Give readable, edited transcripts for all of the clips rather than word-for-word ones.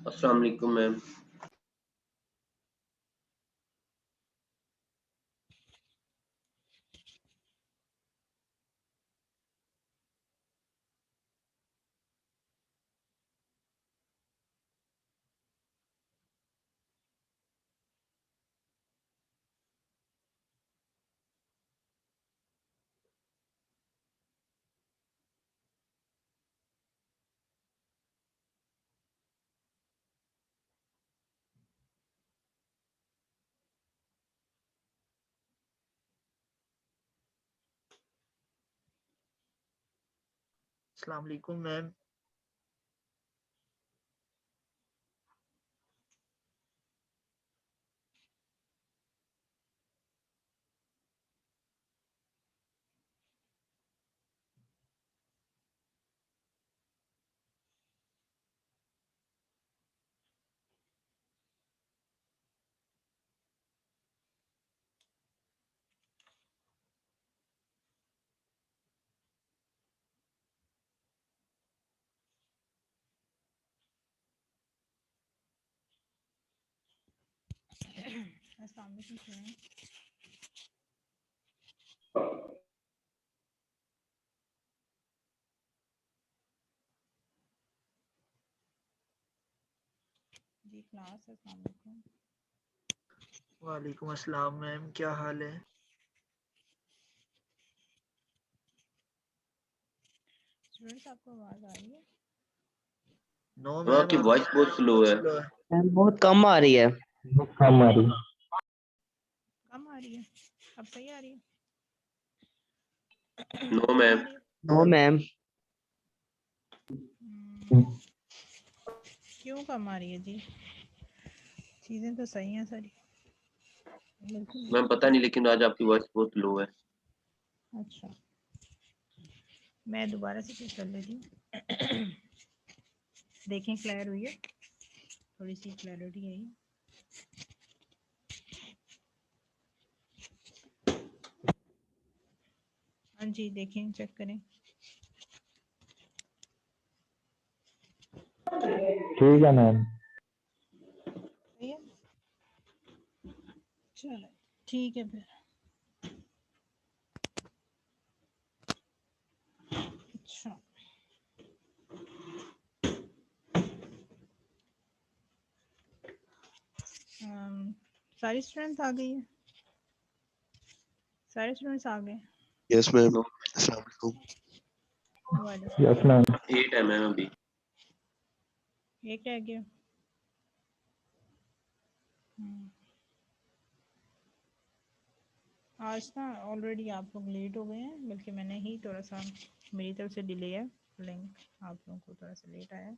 अस्सलाम वालेकुम मैम। अस्सलाम वालेकुम मैम। अस्सलाम वालेकुम सर। जी क्लास अस्सलाम वालेकुम। वालेकुम अस्सलाम मैम, क्या हाल है? स्टूडेंट्स आपको आवाज़ आ रही है? नो मैम मैम, आपकी वॉइस बहुत स्लो है। मैम बहुत कम आ रही है। कम आ रही है। अब सही आ रही है? नो कम मैम। आ रही है? No ma'am. क्यों कम आ रही है जी? चीज़ें तो सही हैं सारी। बिल्कुल। मैम पता नहीं, लेकिन आज आपकी वॉइस बहुत लो है। अच्छा, मैं दोबारा से चेक कर लेती हूँ। देखें क्लियर हुई है? थोड़ी सी क्लैरिटी आई। हाँ जी, देखें, चेक करें। ठीक है मैम। सही है? चलो ठीक है फिर। अच्छा, सारी स्टूडेंट्स आ गई है? सारे स्टूडेंट्स आ गए? Yes ma'am. अस्सलाम वालेकुम। वालेकुम। Yes ma'am. 8 है मैम अभी। एक रह गया। आज ना ऑलरेडी आप लोग लेट हो गए हैं, बल्कि मैंने ही थोड़ा सा, मेरी तरफ से डिले है, लिंक आप लोगों को थोड़ा सा लेट आया।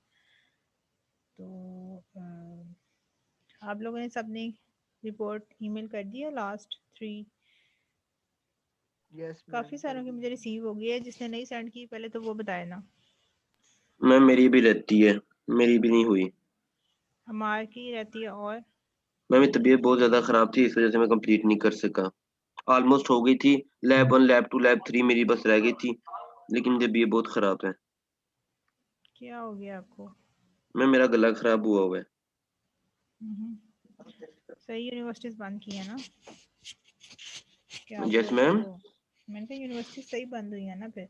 तो आप लोगों ने सबने रिपोर्ट ईमेल कर दी है लास्ट 3? यस काफ़ी सारों की मुझे रिसीव हो गई है। जिसने नहीं सेंड की पहले तो वो बताए ना। मैम मेरी भी रहती है, मेरी भी नहीं हुई। हमार की रहती है। और मैम मेरी तबीयत बहुत ज्यादा खराब थी, इस वजह से मैं कंप्लीट नहीं कर सका। ऑलमोस्ट हो गई थी। लैब 1 लैब 2 लैब 3 मेरी बस रह गई थी, लेकिन तबीयत बहुत खराब है। क्या हो गया आपको? मैम मेरा गला खराब हुआ है। सही यूनिवर्सिटीज़ बंद की है ना? क्या आप यस लोगों मैम। को? मैंने कहा यूनिवर्सिटी सही बंद हुई है ना फिर?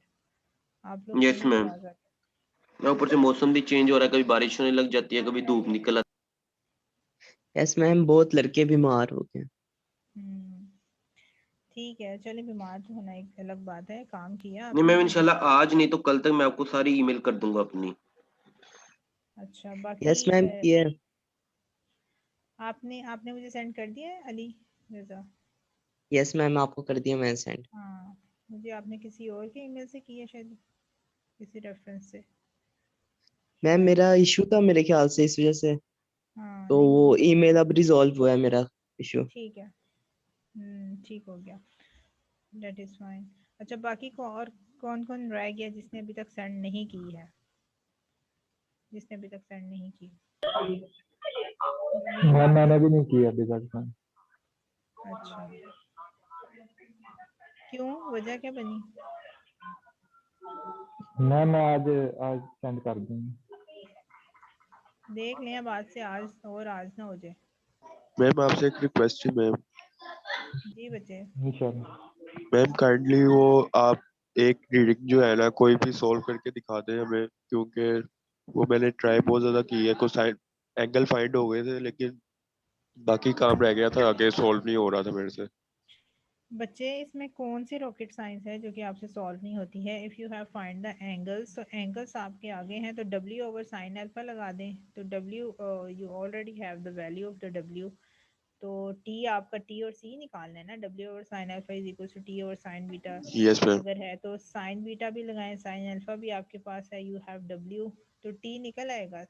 आप लोग यस पढ़ने मैम। तो आ जाते। मैं ऊपर से मौसम भी चेंज हो रहा है, कभी बारिश होने लग जाती है, कभी धूप निकल आती यस मैम, बहुत लड़के बीमार हो गए। ठीक है, चलिए, बीमार तो होना एक अलग बात है। काम किया है। नहीं आपने? मैम, इंशाल्लाह आज नहीं तो कल तक मैं आपको सारी ईमेल कर दूंगा अपनी। अच्छा, बाकी यस मैम किए। आपने आपने मुझे सेंड कर दिया है अली रजा? यस मैम, आपको कर दिया मैंने सेंड। हाँ, मुझे आपने किसी और के ईमेल से किया शायद, किसी रेफरेंस से। मैम मेरा इशू था मेरे ख्याल से, इस वजह से। हाँ, तो नहीं वो मुझे। ईमेल अब रिजॉल्व हुआ है मेरा इशू। ठीक है। ठीक हो गया। That is fine. अच्छा, बाकी को और कौन कौन रह गया जिसने अभी तक सेंड नहीं की है? जिसने अभी तक सेंड नहीं की? नवीन मैम आपने? मैंने भी नहीं किया अभी तक मैम। अच्छा, क्यों, वजह क्या बनी? मैम मैं आज आज सेंड कर दूंगी। देख लें अब आज से, आज ना हो जाए। मैम आपसे एक रिक्वेस्ट है मैम। जी बच्चे। इंशाल्लाह। मैम काइंडली वो आप एक रीडिंग जो है ना कोई भी सॉल्व करके दिखा दें हमें, क्योंकि वो मैंने ट्राई बहुत ज्यादा की है, कोसाइन एंगल फाइंड हो गए थे लेकिन बाकी काम रह गया था, आगे सॉल्व नहीं हो रहा था मेरे से। बच्चे इसमें कौन सी रॉकेट साइंस है जो कि आपसे सॉल्व नहीं होती है? If you have find the angles, तो एंगल्स आपके आगे हैं तो w ओवर साइन अल्फा लगा दें, तो w you already have the value of the w, तो t आपका t और c निकालना है ना, w over sine alpha is equal to t over sine beta yes ma'am. अगर है तो साइन बीटा भी लगाएं, साइन अल्फा भी आपके पास है, यू हैव w, तो t निकल आएगा।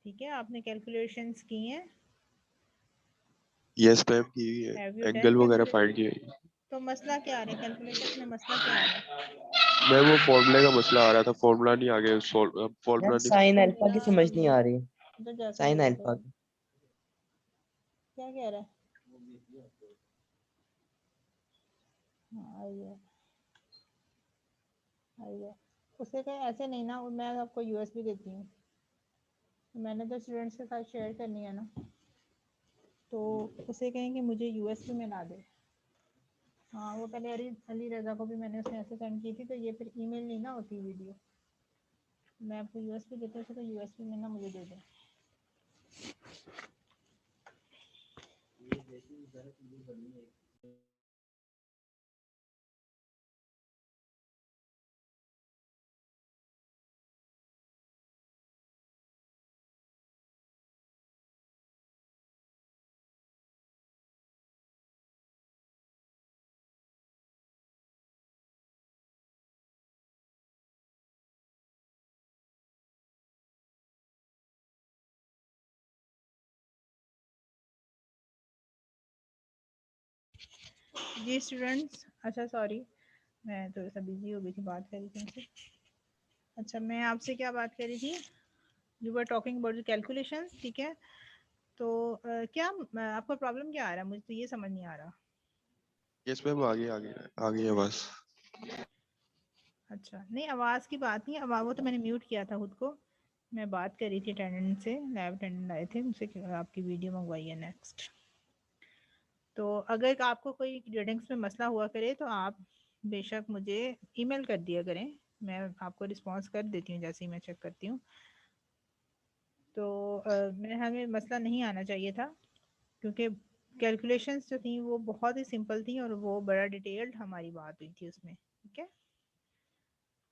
ठीक है, आपने कैलकुलेशंस की हैं? यस मैम की है, हैव यू डन एंगल वगैरह कैलकुलेशन? फाइंड किए। तो मसला क्या आ रहा है कैलकुलेशंस में, मसला क्या आ रहा है? मैम वो फॉर्मूले का मसला आ रहा था, फॉर्मूला नहीं आ गया, मैम फॉर्मूला नहीं। साइन तो अल्फा मेरा की समझ नहीं ये आ रही। तो जाके साइन देख लो अल्फा की। क्या कह रहा है। हाँ आइए आइए, उसे कहें ऐसे नहीं ना, मैं आपको यूएसबी देती हूँ, मैंने तो स्टूडेंट्स के साथ शेयर करनी है ना, तो उसे कहें कि मुझे यूएसबी में ला दे। हाँ वो पहले अली अली रज़ा को भी मैंने उसने ऐसे सेंड की थी, तो ये फिर ईमेल नहीं ना होती वीडियो, मैं आपको यूएसबी देती हूँ, तो यूएसबी में ना मुझे दे दें। जी स्टूडेंट्स, अच्छा सॉरी मैं थोड़ा सा बिजी हो गई थी, बात कर रही थी उनसे। अच्छा मैं आपसे क्या बात कर रही थी, you were talking about the calculations, ठीक है। तो क्या आपका प्रॉब्लम क्या आ रहा है, मुझे तो ये समझ नहीं आ रहा। यस मैम आ गई है बस। अच्छा नहीं आवाज़ की बात नहीं, आवाज़ वो तो मैंने म्यूट किया था खुद को, मैं बात कर रही थी अटेंडेंट से, लैब अटेंडेंट आए थे उनसे कि आपकी वीडियो मंगवाई है नेक्स्ट। तो अगर आपको कोई रीडिंग्स में मसला हुआ करे तो आप बेशक मुझे ईमेल कर दिया करें, मैं आपको रिस्पॉन्स कर देती हूँ जैसे ही मैं चेक करती हूँ। तो मेरे ख्याल में मसला नहीं आना चाहिए था, क्योंकि कैलकुलेशंस जो थी वो बहुत ही सिंपल थी और वो बड़ा डिटेल्ड हमारी बात हुई थी उसमें, ठीक है।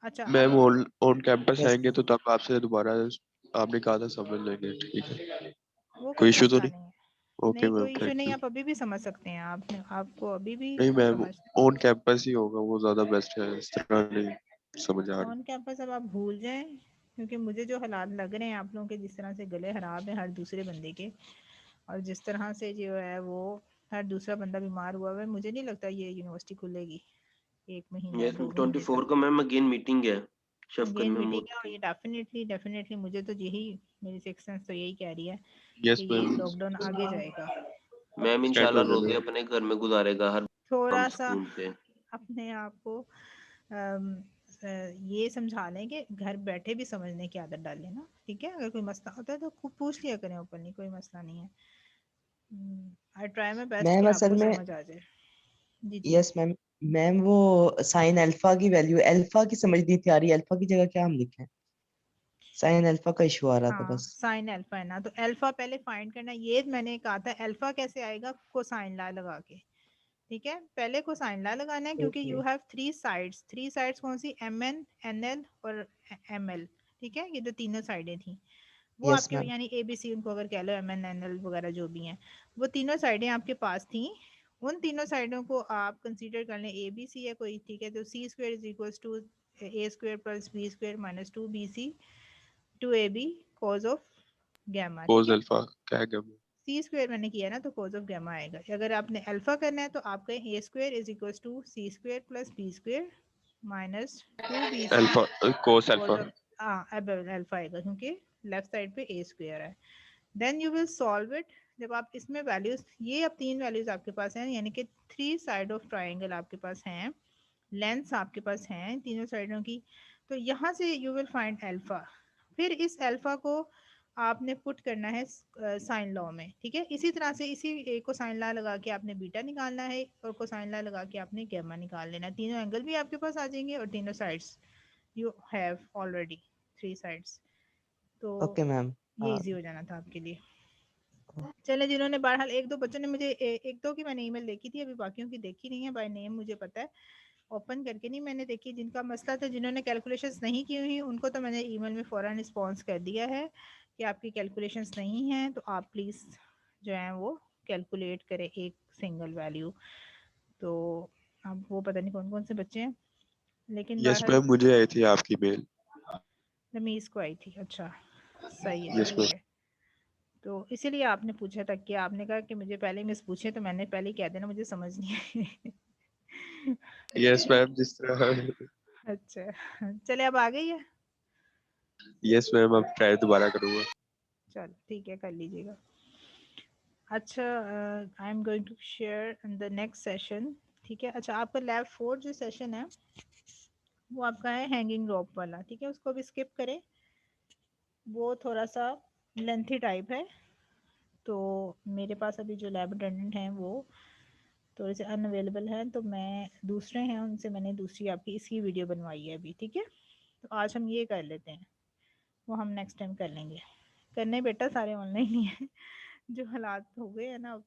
अच्छा अब ma'am on on campus yes आएंगे तो तब आपसे दोबारा आपने कहा था समझ लेंगे, ठीक है। वो कोई कोई इशू तो मसला नहीं? नहीं है, ओके नहीं मैम, कोई इशू थैंक नहीं, यू। आप अभी भी समझ सकते हैं, आपने आपको अभी भी नहीं मैम, समझ। ऑन कैंपस ही होगा वो ज्यादा बेस्ट है, इस तरह नहीं समझ आ रही। ऑन कैंपस अब आप भूल जाएं, क्योंकि मुझे जो हालात लग रहे हैं आप लोगों के, जिस तरह से गले खराब है हर दूसरे बंदे के, और जिस तरह से जो है वो हर दूसरा बंदा बीमार हुआ है, मुझे नहीं लगता ये यूनिवर्सिटी खुलेगी 1 महीने यस 2 महीने 24 तक। को मैम अगेन मीटिंग है शबकत अगेन मीटिंग महमूद है, और की। ये डेफिनेटली डेफिनेटली मुझे तो यही, मेरी सिक्स सेंस तो यही कह रही है यस कि ये मैम, लॉकडाउन आगे जाएगा। मैम एक्सटेंड हो इंशाल्लाह जाना। रोजे अपने घर में गुजारेगा हर काम थोड़ा सा सुकून से। अपने आप को ये समझा लें कि घर बैठे भी समझने की आदत डालें ना, ठीक है। अगर कोई मसला होता है तो खूब पूछ लिया करें ओपनली, कोई मसला नहीं है। आई ट्राई माई बेस्ट कि मैम असल आपको में समझ आ जाए। जी जी। Yes ma'am. मैम वो साइन अल्फा की वैल्यू अल्फा की समझ नहीं थी आ रही, अल्फा की जगह क्या हम लिखें? साइन अल्फा का इशू आ रहा था हाँ बस। साइन अल्फा है ना, तो अल्फा पहले फाइंड करना, ये मैंने कहा था अल्फा कैसे आएगा, कोसाइन ला लगा के, ठीक है। पहले कोसाइन ला लगाना है, क्योंकि okay. You have three sides कौन सी, एम एन एन एल और एम एल, ठीक है, ये जो तीनों साइडें थी वो यस आपके, मैम। यानी ए बी सी उनको अगर कह लो, एम एन एन एल वगैरह जो भी हैं, वो तीनों साइडें आपके पास थी। उन तीनों साइडों को आप कंसीडर कर लें, ए बी सी है कोई, ठीक है, तो C square is equal to A square plus B square minus 2bc two A B cos of gamma, ठीक कोस है। अल्फा क्या है क्या? सी स्क्वेयर मैंने किया ना, तो कॉज ऑफ गैमा आएगा। अगर आपने अल्फा करना है तो आप कहें A square is equal to C square plus B square minus 2bc alpha, cos cos alpha. Of, हाँ अब अल्फा आएगा क्योंकि लेफ्ट साइड पे ए स्क्वेयर है। Then you will solve it, जब आप इसमें वैल्यूज, ये अब 3 वैल्यूज आपके पास हैं, यानी कि 3 साइड ऑफ ट्राइंगल आपके पास हैं, लेंथ्स आपके पास हैं तीनों साइडों की, तो यहाँ से यू विल फाइंड अल्फा। फिर इस अल्फा को आपने पुट करना है साइन लॉ में, ठीक है। इसी तरह से इसी एक को साइन लॉ लगा के आपने बीटा निकालना है और कोसाइन लॉ लगा के आपने गैमा निकाल लेना है। तीनों एंगल भी आपके पास आ जाएंगे और तीनों sides you have already 3 sides. तो ओके मैम। ये इजी हो जाना था आपके लिए। चले, जिन्होंने बहरहाल एक दो बच्चों ने मुझे एक दो की मैंने ईमेल देखी थी, अभी बाकियों की देखी नहीं है बाय नेम, मुझे पता है, ओपन करके नहीं मैंने देखी। जिनका मसला था, जिन्होंने कैलकुलेशंस नहीं की हुई, उनको तो मैंने ईमेल में फ़ौरन रिस्पॉन्स कर दिया है कि आपकी कैलकुलेशंस नहीं हैं, तो आप प्लीज़ जो है वो कैलकुलेट करें एक सिंगल वैल्यू। तो अब वो पता नहीं कौन कौन से बच्चे हैं, लेकिन यस बहरहाल मैम, मुझे आई थी आपकी मेल। रमीज़ को आई थी। अच्छा, सही है, यस ठीक मैम। है। तो इसीलिए आपने पूछा था कि आपने कहा कि मुझे पहले मिस पूछे, तो मैंने पहले ही कह देना, मुझे समझ नहीं आई। यस मैम, जिस तरह। अच्छा, चले अब आ गई है। यस मैम, अब ट्राई दोबारा करूँगा। चलो ठीक है, कर लीजिएगा। अच्छा, I am going to share in the next session, ठीक है। अच्छा, आपका लैब 4 जो सेशन है वो आपका है हैंगिंग रॉप वाला, ठीक है। उसको भी स्किप करें, वो थोड़ा सा लेंथी टाइप है। तो मेरे पास अभी जो लैब अटेंडेंट हैं वो थोड़े से अनअवेलेबल हैं, तो मैं दूसरे हैं उनसे मैंने दूसरी आपकी इसकी वीडियो बनवाई है अभी, ठीक है। तो आज हम ये कर लेते हैं, वो हम नेक्स्ट टाइम कर लेंगे। करने बेटा सारे ऑनलाइन ही है जो हालात हो गए हैं ना अब,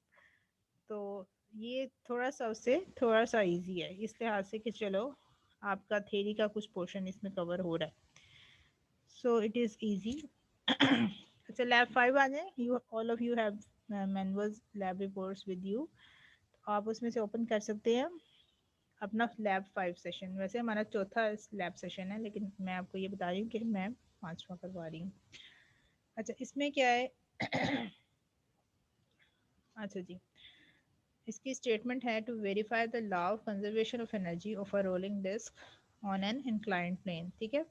तो ये थोड़ा सा उससे थोड़ा सा इजी है इस लिहाज से कि चलो आपका थ्योरी का कुछ पोर्शन इसमें कवर हो रहा है, सो इट इज़ इजी। अच्छा, लैब 5 आ जाए। You all of you have manuals lab reports with you, आप उसमें से ओपन कर सकते हैं अपना लैब 5 सेशन। वैसे हमारा चौथा लैब सेशन है, लेकिन मैं आपको ये बता रही हूँ कि मैं 5वां करवा रही हूँ। अच्छा, इसमें क्या है अच्छा जी, इसकी स्टेटमेंट है to verify the law of conservation of energy of a rolling disc on an inclined plane, ठीक है।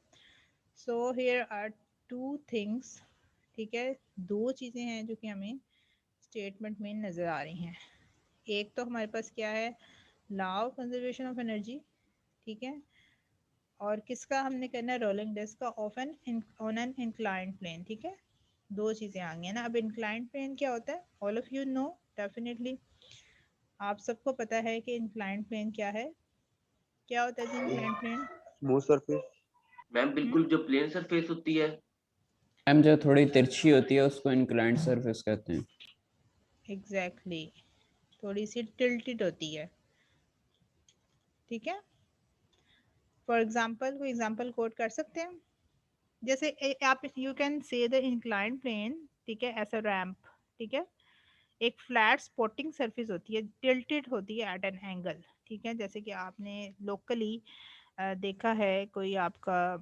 सो हियर आर 2 थिंग्स, ठीक है। 2 चीज़ें हैं जो कि हमें स्टेटमेंट में नज़र आ रही हैं। एक तो हमारे पास क्या है, law of conservation of energy, ठीक है। और किसका हमने करना है, रोलिंग डिस्क का of an on an inclined plane, ठीक है। 2 चीज़ें आ गई हैं ना। अब इंक्लाइंड प्लेन क्या होता है, all of you no definitely, आप सबको पता है कि इंक्लाइंड प्लेन क्या है। क्या होता है जी inclined plane? Smooth surface. Ma'am बिल्कुल जो प्लेन सरफेस होती है। मैम जो थोड़ी तिरछी होती है उसको इंक्लाइंड सरफेस कहते हैं। एग्जैक्टली, थोड़ी सी टिल्टेड होती है, ठीक है। फॉर एग्जांपल कोई एग्जांपल कोट कर सकते हैं, जैसे आप you can say the inclined plane, ठीक है, एज अ रैंप, ठीक है। एक फ्लैट स्पॉटिंग सरफेस होती है, टिल्टेड होती है एट एन एंगल, ठीक है। जैसे कि आपने लोकली देखा है, कोई आपका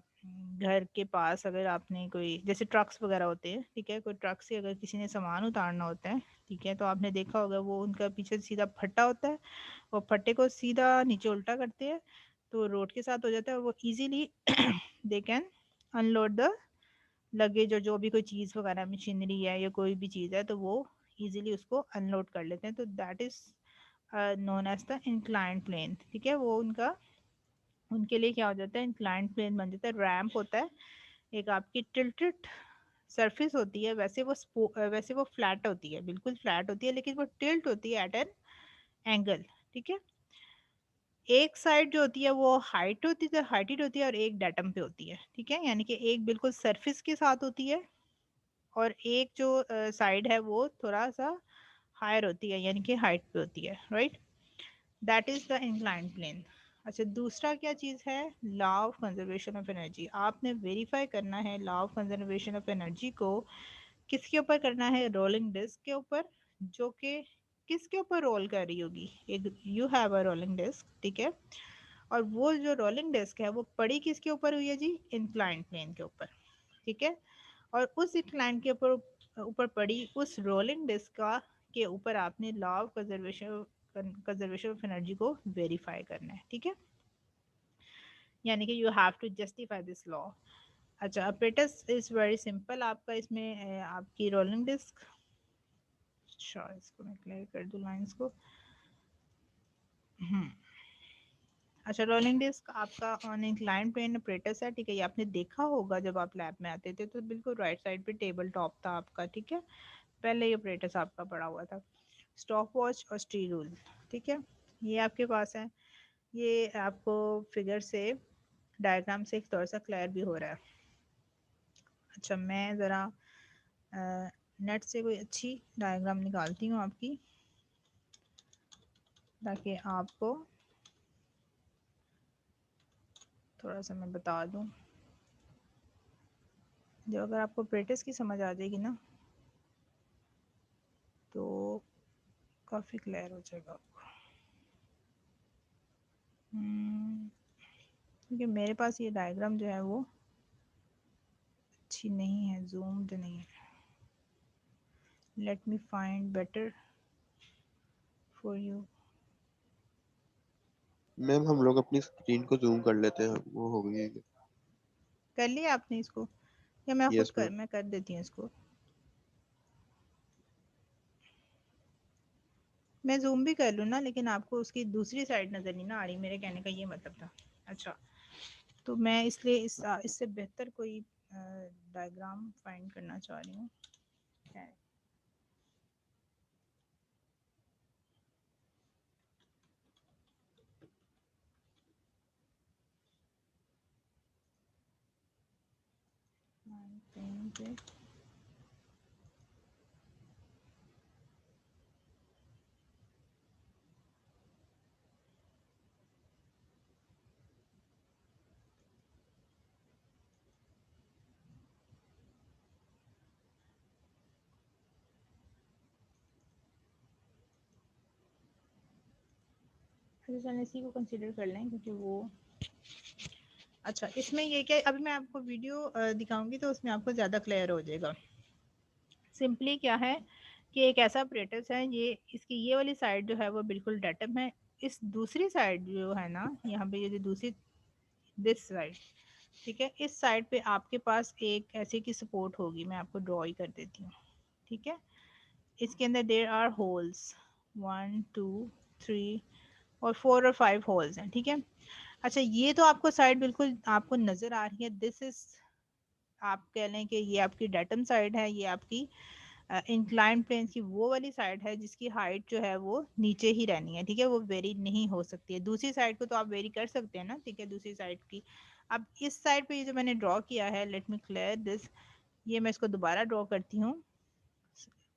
घर के पास अगर आपने कोई जैसे ट्रक्स वगैरह होते हैं, ठीक है, कोई ट्रक से अगर किसी ने सामान उतारना होता है, ठीक है, तो आपने देखा होगा वो उनका पीछे सीधा फट्टा होता है, वो फट्टे को सीधा नीचे उल्टा करते हैं तो रोड के साथ हो जाता है, और वो easily they can unload the luggage, और जो भी कोई चीज़ वगैरह मशीनरी है या कोई भी चीज़ है तो वो इजीली उसको अनलोड कर लेते हैं। तो that is known as the inclined plane, ठीक है। वो उनका उनके लिए क्या हो जाता है, इंक्लाइंड प्लेन बन जाता है, रैंप होता है। एक आपकी टिल्टेड सरफेस होती है, वैसे वो फ्लैट होती है, बिल्कुल फ्लैट होती है, लेकिन वो टिल्ट होती है एट एन एंगल, ठीक है। एक साइड जो होती है वो हाइटेड होती है और एक डेटम पे होती है, ठीक है। यानी कि एक बिल्कुल सरफेस के साथ होती है और एक जो साइड है वो थोड़ा सा हायर होती है, यानी कि हाइट पे होती है, right. That is the inclined plane. अच्छा, दूसरा क्या चीज़ है, law of conservation of energy. आपने वेरीफाई करना है law of conservation of energy को किसके ऊपर करना है, रोलिंग डिस्क के ऊपर, जो कि किसके ऊपर रोल कर रही होगी, एक you have a rolling disc, ठीक है। और वो जो रोलिंग डिस्क है वो पड़ी किसके ऊपर हुई है जी, इंक्लाइंड प्लेन के ऊपर, ठीक है। और उस इंक्लाइंड के ऊपर ऊपर पड़ी उस रोलिंग डिस्क का के ऊपर आपने law of conservation of energy को वेरीफाई करना है, ठीक है। यानी कि you have to justify this law. अच्छा, अपेटस इज वेरी सिंपल। आपका इसमें आपकी रोलिंग डिस्क, अच्छा इसको मैं क्लियर कर दूं लाइंस को। अच्छा, रोलिंग डिस्क आपका ऑन इंक्लाइन प्लेन ऑपरेटस है, ठीक है। ये आपने देखा होगा जब आप लैब में आते थे, तो बिल्कुल राइट साइड पे टेबल टॉप था आपका, ठीक है। पहले ये ऑपरेटस आपका पड़ा हुआ था। स्टॉप वॉच और स्टी रूल, ठीक है, ये आपके पास है। ये आपको फिगर से, डायग्राम से एक थोड़ा सा क्लियर भी हो रहा है। अच्छा, मैं ज़रा नेट से कोई अच्छी डायग्राम निकालती हूँ आपकी, ताकि आपको थोड़ा सा मैं बता दूँ। जो अगर आपको ऑपरेटस की समझ आ जाएगी ना, तो काफ़ी क्लियर हो जाएगा आपको। क्योंकि मेरे पास ये डायग्राम जो है वो अच्छी नहीं है, जूम्ड नहीं है। Let me find better for you. Ma'am हम लोग अपनी स्क्रीन को जूम कर लेते हैं, वो हो गई है। कर लिया आपने इसको, या मैं खुद यस मैम। मैं कर देती हूँ इसको। मैं जूम भी कर लूँ ना, लेकिन आपको उसकी दूसरी साइड नज़र नहीं ना आ रही, मेरे कहने का ये मतलब था। अच्छा, तो मैं इसलिए इससे बेहतर कोई डायग्राम फाइंड करना चाह रही हूँ। चलिए इसी को कंसीडर कर लें, क्योंकि वो अच्छा, इसमें ये क्या, अभी मैं आपको वीडियो दिखाऊंगी तो उसमें आपको ज़्यादा क्लियर हो जाएगा। सिंपली क्या है कि एक ऐसा ऑपरेटस है, ये इसकी ये वाली साइड जो है वो बिल्कुल डेटम है। इस दूसरी साइड जो है ना, यहाँ पे ये जो दूसरी, दिस साइड, ठीक है, इस साइड पे आपके पास एक ऐसे की सपोर्ट होगी। मैं आपको ड्रॉ ही कर देती हूँ, ठीक है। इसके अंदर देर आर होल्स, 1 2 3 और 4 और 5 होल्स हैं, ठीक है। अच्छा, ये तो आपको साइड बिल्कुल आपको नज़र आ रही है। दिस इज, आप कह लें कि ये आपकी डेटम साइड है, ये आपकी इंक्लाइन प्लेन की वो वाली साइड है जिसकी हाइट जो है वो नीचे ही रहनी है, ठीक है, वो वेरी नहीं हो सकती है। दूसरी साइड को तो आप वेरी कर सकते हैं ना, ठीक है, दूसरी साइड की। अब इस साइड पे ये जो मैंने ड्रॉ किया है, लेट मी क्लियर दिस, ये मैं इसको दोबारा ड्रॉ करती हूँ,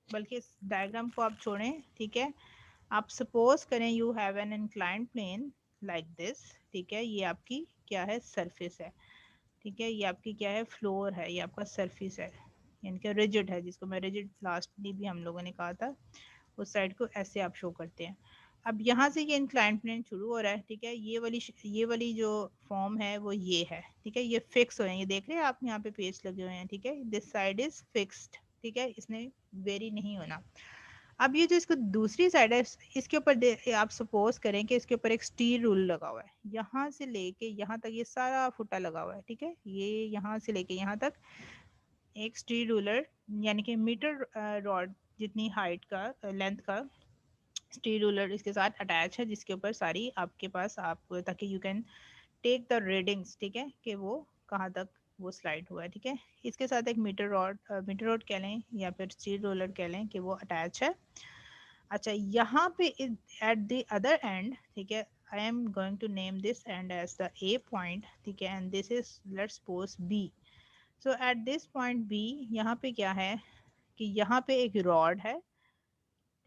बल्कि इस डायग्राम को आप छोड़ें, ठीक है। आप सपोज करें you have an inclined plane like this, ठीक है, ये आपकी क्या है, सरफेस है, ठीक है, ये आपकी क्या है, फ्लोर है, ये आपका सरफेस है, यानी कि रिजिड है, जिसको मैं रिजिड लास्टली भी हम लोगों ने कहा था। उस साइड को ऐसे आप शो करते हैं। अब यहाँ से ये इंक्लाइंड प्लेन शुरू हो रहा है, ठीक है, ये वाली जो फॉर्म है वो ये है, ठीक है, ये फिक्स हो रहे हैं, ये देख रहे हैं आप, यहाँ पे पेज लगे हुए हैं, ठीक है, दिस साइड इज फिक्स्ड, ठीक है, इसने वेरी नहीं होना। अब ये जो इसको दूसरी साइड है, इसके ऊपर आप सपोज करें कि इसके ऊपर एक स्टील रूल लगा हुआ है, यहाँ से लेके यहाँ तक ये सारा फुटा लगा हुआ है, ठीक है, ये यहाँ से लेके यहाँ तक एक स्टील रूलर, यानी कि मीटर रॉड जितनी हाइट का, लेंथ का स्टील रूलर इसके साथ अटैच है, जिसके ऊपर सारी आपके पास आप, ताकि you can take the readings, ठीक है, कि वो कहाँ तक वो स्लाइड हुआ है, ठीक है। इसके साथ एक मीटर रॉड कह लें या फिर स्टील रोलर कह लें कि वो अटैच है। अच्छा, यहाँ पे एट द अदर एंड, ठीक है, I am going to name this end as the A point, ठीक है, and this is let's suppose B. So at this point B, यहाँ पे क्या है कि यहाँ पे एक रॉड है,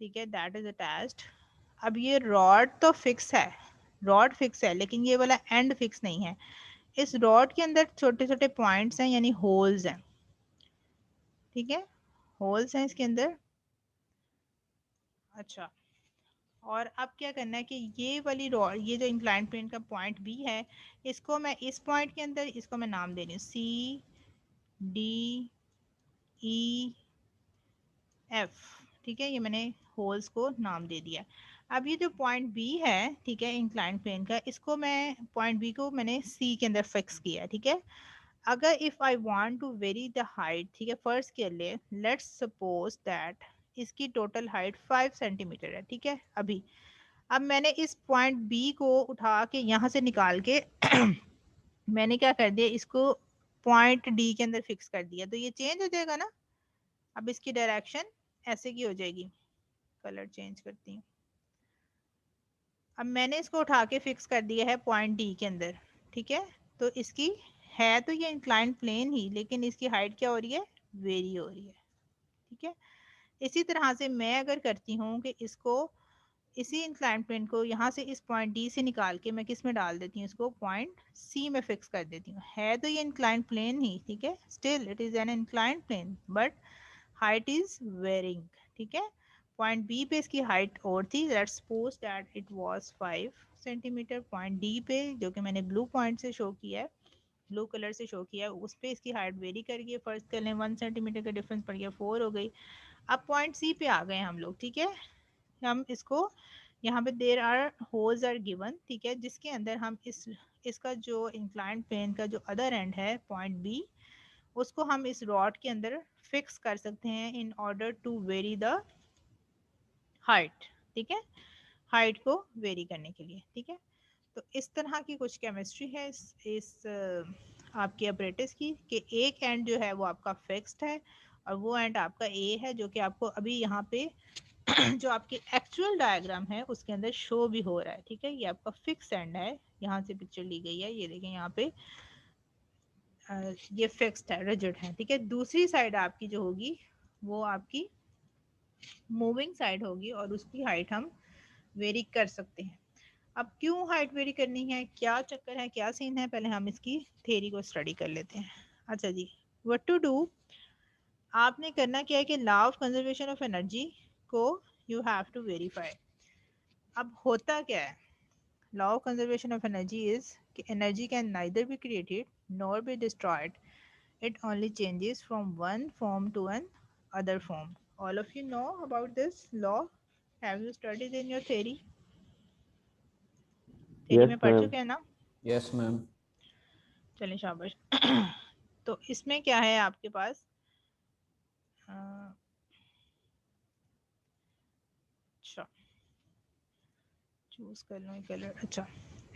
ठीक है, दैट इज अटैच्ड। अब ये रॉड तो फिक्स है, रॉड फिक्स है, लेकिन ये वाला एंड फिक्स नहीं है। इस रॉड के अंदर छोटे छोटे पॉइंट्स हैं, यानी होल्स हैं, ठीक है, होल्स हैं इसके अंदर। अच्छा, और अब क्या करना है कि ये वाली रॉड, ये जो इंक्लाइन प्लेन का पॉइंट बी है, इसको मैं इस पॉइंट के अंदर, इसको मैं नाम दे रही हूँ सी डी ई एफ, ठीक है, ये मैंने होल्स को नाम दे दिया। अब ये जो पॉइंट बी है, ठीक है, इंक्लाइन प्लेन का, इसको मैं पॉइंट बी को मैंने सी के अंदर फिक्स किया है, ठीक है। अगर if I want to vary the height, ठीक है, फर्स्ट के लिए लेट्स सपोज दैट इसकी टोटल हाइट 5 सेंटीमीटर है, ठीक है। अभी अब मैंने इस पॉइंट बी को उठा के यहाँ से निकाल के मैंने क्या कर दिया, इसको पॉइंट डी के अंदर फिक्स कर दिया, तो ये चेंज हो जाएगा ना। अब इसकी डायरेक्शन ऐसे की हो जाएगी, कलर चेंज करती हूँ। अब मैंने इसको उठा के फिक्स कर दिया है पॉइंट डी के अंदर, ठीक है। तो इसकी है तो ये इंक्लाइंड प्लेन ही, लेकिन इसकी हाइट क्या हो रही है, वेरी हो रही है, ठीक है। इसी तरह से मैं अगर करती हूँ कि इसको, इसी इंक्लाइंड प्लेन को यहाँ से इस पॉइंट डी से निकाल के मैं किस में डाल देती हूँ, इसको पॉइंट सी में फिक्स कर देती हूँ। है तो ये इंक्लाइंड प्लेन ही, ठीक है, still it is an inclined plane but height is varying, ठीक है। पॉइंट बी पे इसकी हाइट और थी, let's suppose that it was 5 centimetre. Point D पे जो कि मैंने ब्लू पॉइंट से शो किया है, ब्लू कलर से शो किया है, उस पे इसकी हाइट वेरी कर गई, फर्स्ट कर लें 1 सेंटीमीटर का डिफरेंस पड़ गया, 4 हो गई। अब पॉइंट सी पे आ गए हम लोग, ठीक है। हम इसको यहाँ पे there are holes are given, ठीक है, जिसके अंदर हम इसका जो इंक्लाइंड प्लेन का जो अदर एंड है पॉइंट बी, उसको हम इस रॉड के अंदर फिक्स कर सकते हैं in order to vary the height, ठीक है, हाइट को वेरी करने के लिए, ठीक है। तो इस तरह की कुछ केमिस्ट्री है इस आपके अपरेटिस की, कि एक एंड जो है वो आपका फिक्स्ड है और वो एंड आपका ए है, जो कि आपको अभी यहाँ पे जो आपकी एक्चुअल डायग्राम है उसके अंदर शो भी हो रहा है, ठीक है। ये आपका फिक्स एंड है, यहाँ से पिक्चर ली गई है, ये देखें यहाँ पे ये फिक्स्ड है, रिजिड है, ठीक है। दूसरी साइड आपकी जो होगी वो आपकी मूविंग साइड होगी और उसकी हाइट हम वेरी कर सकते हैं। अब क्यों हाइट वेरी करनी है, क्या चक्कर है, क्या सीन है, पहले हम इसकी थ्योरी को स्टडी कर लेते हैं। अच्छा जी, व्हाट टू डू, आपने करना क्या है कि law of conservation of energy को यू हैव टू वेरीफाई। अब होता क्या है, law of conservation of energy is कि energy can neither be created nor be destroyed, it only changes from one form to an other form. All of you know about this law, have you studied in your theory? theory Yes, में पढ़ sir. चुके हैं ना, yes ma'am. चलिए शाबाश। तो इसमें क्या है आपके पास, अच्छा चूज कर लो कलर, अच्छा,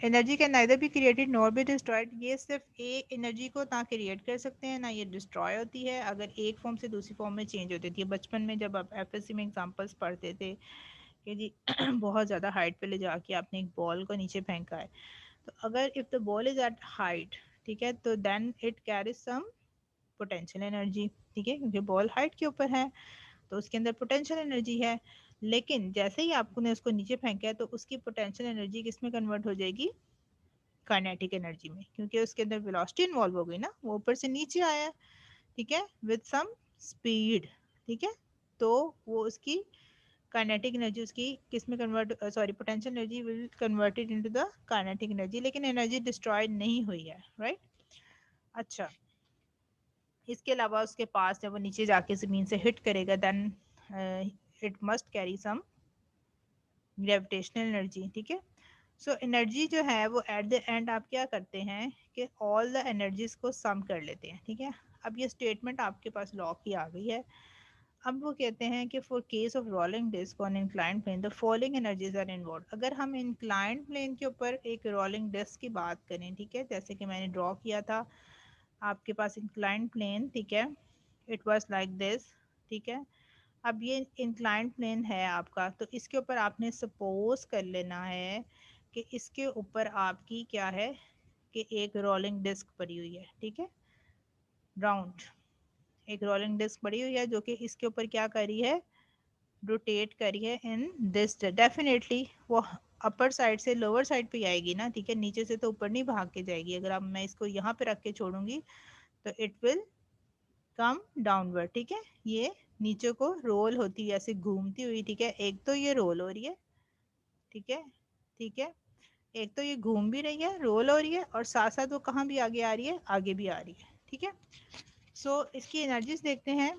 energy can neither be created nor be destroyed, ये सिर्फ एक एनर्जी को ना क्रिएट कर सकते हैं ना ये डिस्ट्रॉय होती है, अगर एक फॉर्म से दूसरी फॉर्म में चेंज होती है। बचपन में जब आप एफएससी में एग्जांपल्स पढ़ते थे कि जी बहुत ज़्यादा हाइट पे ले जाके आपने एक बॉल को नीचे फेंका है, तो अगर if the ball is at height, ठीक है, तो then it carries some potential energy, ठीक है, क्योंकि बॉल हाइट के ऊपर है तो उसके अंदर पोटेंशियल एनर्जी है। लेकिन जैसे ही आपने उसको नीचे फेंका है तो उसकी पोटेंशियल एनर्जी किस में कन्वर्ट हो जाएगी, काइनेटिक एनर्जी में, क्योंकि उसके अंदर वेलोसिटी इन्वॉल्व हो गई ना, वो ऊपर से नीचे आया है, ठीक है, विद सम स्पीड, ठीक है। तो वो उसकी काइनेटिक एनर्जी उसकी किस में convert, sorry potential energy will converted into the kinetic energy, लेकिन एनर्जी डिस्ट्रॉय नहीं हुई है, राइट। अच्छा, इसके अलावा उसके पास जब वो नीचे जाके ज़मीन से हिट करेगा then it must carry some gravitational energy, ठीक है। सो एनर्जी जो है वो एट द एंड आप क्या करते हैं कि ऑल द एनर्जीज को सम कर लेते हैं, ठीक है। अब ये स्टेटमेंट आपके पास लॉ की आ गई है। अब वो कहते हैं कि for case of rolling disc on inclined plane the following energies are involve. अगर हम इंक्लाइंड प्लेन के ऊपर एक रोलिंग डिस्क की बात करें, ठीक है, जैसे कि मैंने ड्रॉ किया था, आपके पास इंक्लाइंड प्लेन, ठीक है, इट वाज लाइक दिस, ठीक है। अब ये इंक्लाइंड प्लेन है आपका, तो इसके ऊपर आपने सपोज कर लेना है कि इसके ऊपर आपकी क्या है कि एक रोलिंग डिस्क पड़ी हुई है, ठीक है, राउंड एक रोलिंग डिस्क पड़ी हुई है जो कि इसके ऊपर क्या कर रही है, रोटेट कर रही है इन दिस, डेफिनेटली वो अपर साइड से लोअर साइड पे आएगी ना, ठीक है, नीचे से तो ऊपर नहीं भाग के जाएगी। अगर अब मैं इसको यहाँ पे रख के छोड़ूंगी तो इट विल कम डाउनवर्ड, ठीक है, ये नीचे को रोल होती है ऐसे घूमती हुई, ठीक है। एक तो ये रोल हो रही है, ठीक है, ठीक है, एक तो ये घूम भी रही है, रोल हो रही है, और साथ साथ वो कहाँ भी आगे आ रही है, आगे भी आ रही है, ठीक है। सो इसकी एनर्जीज देखते हैं।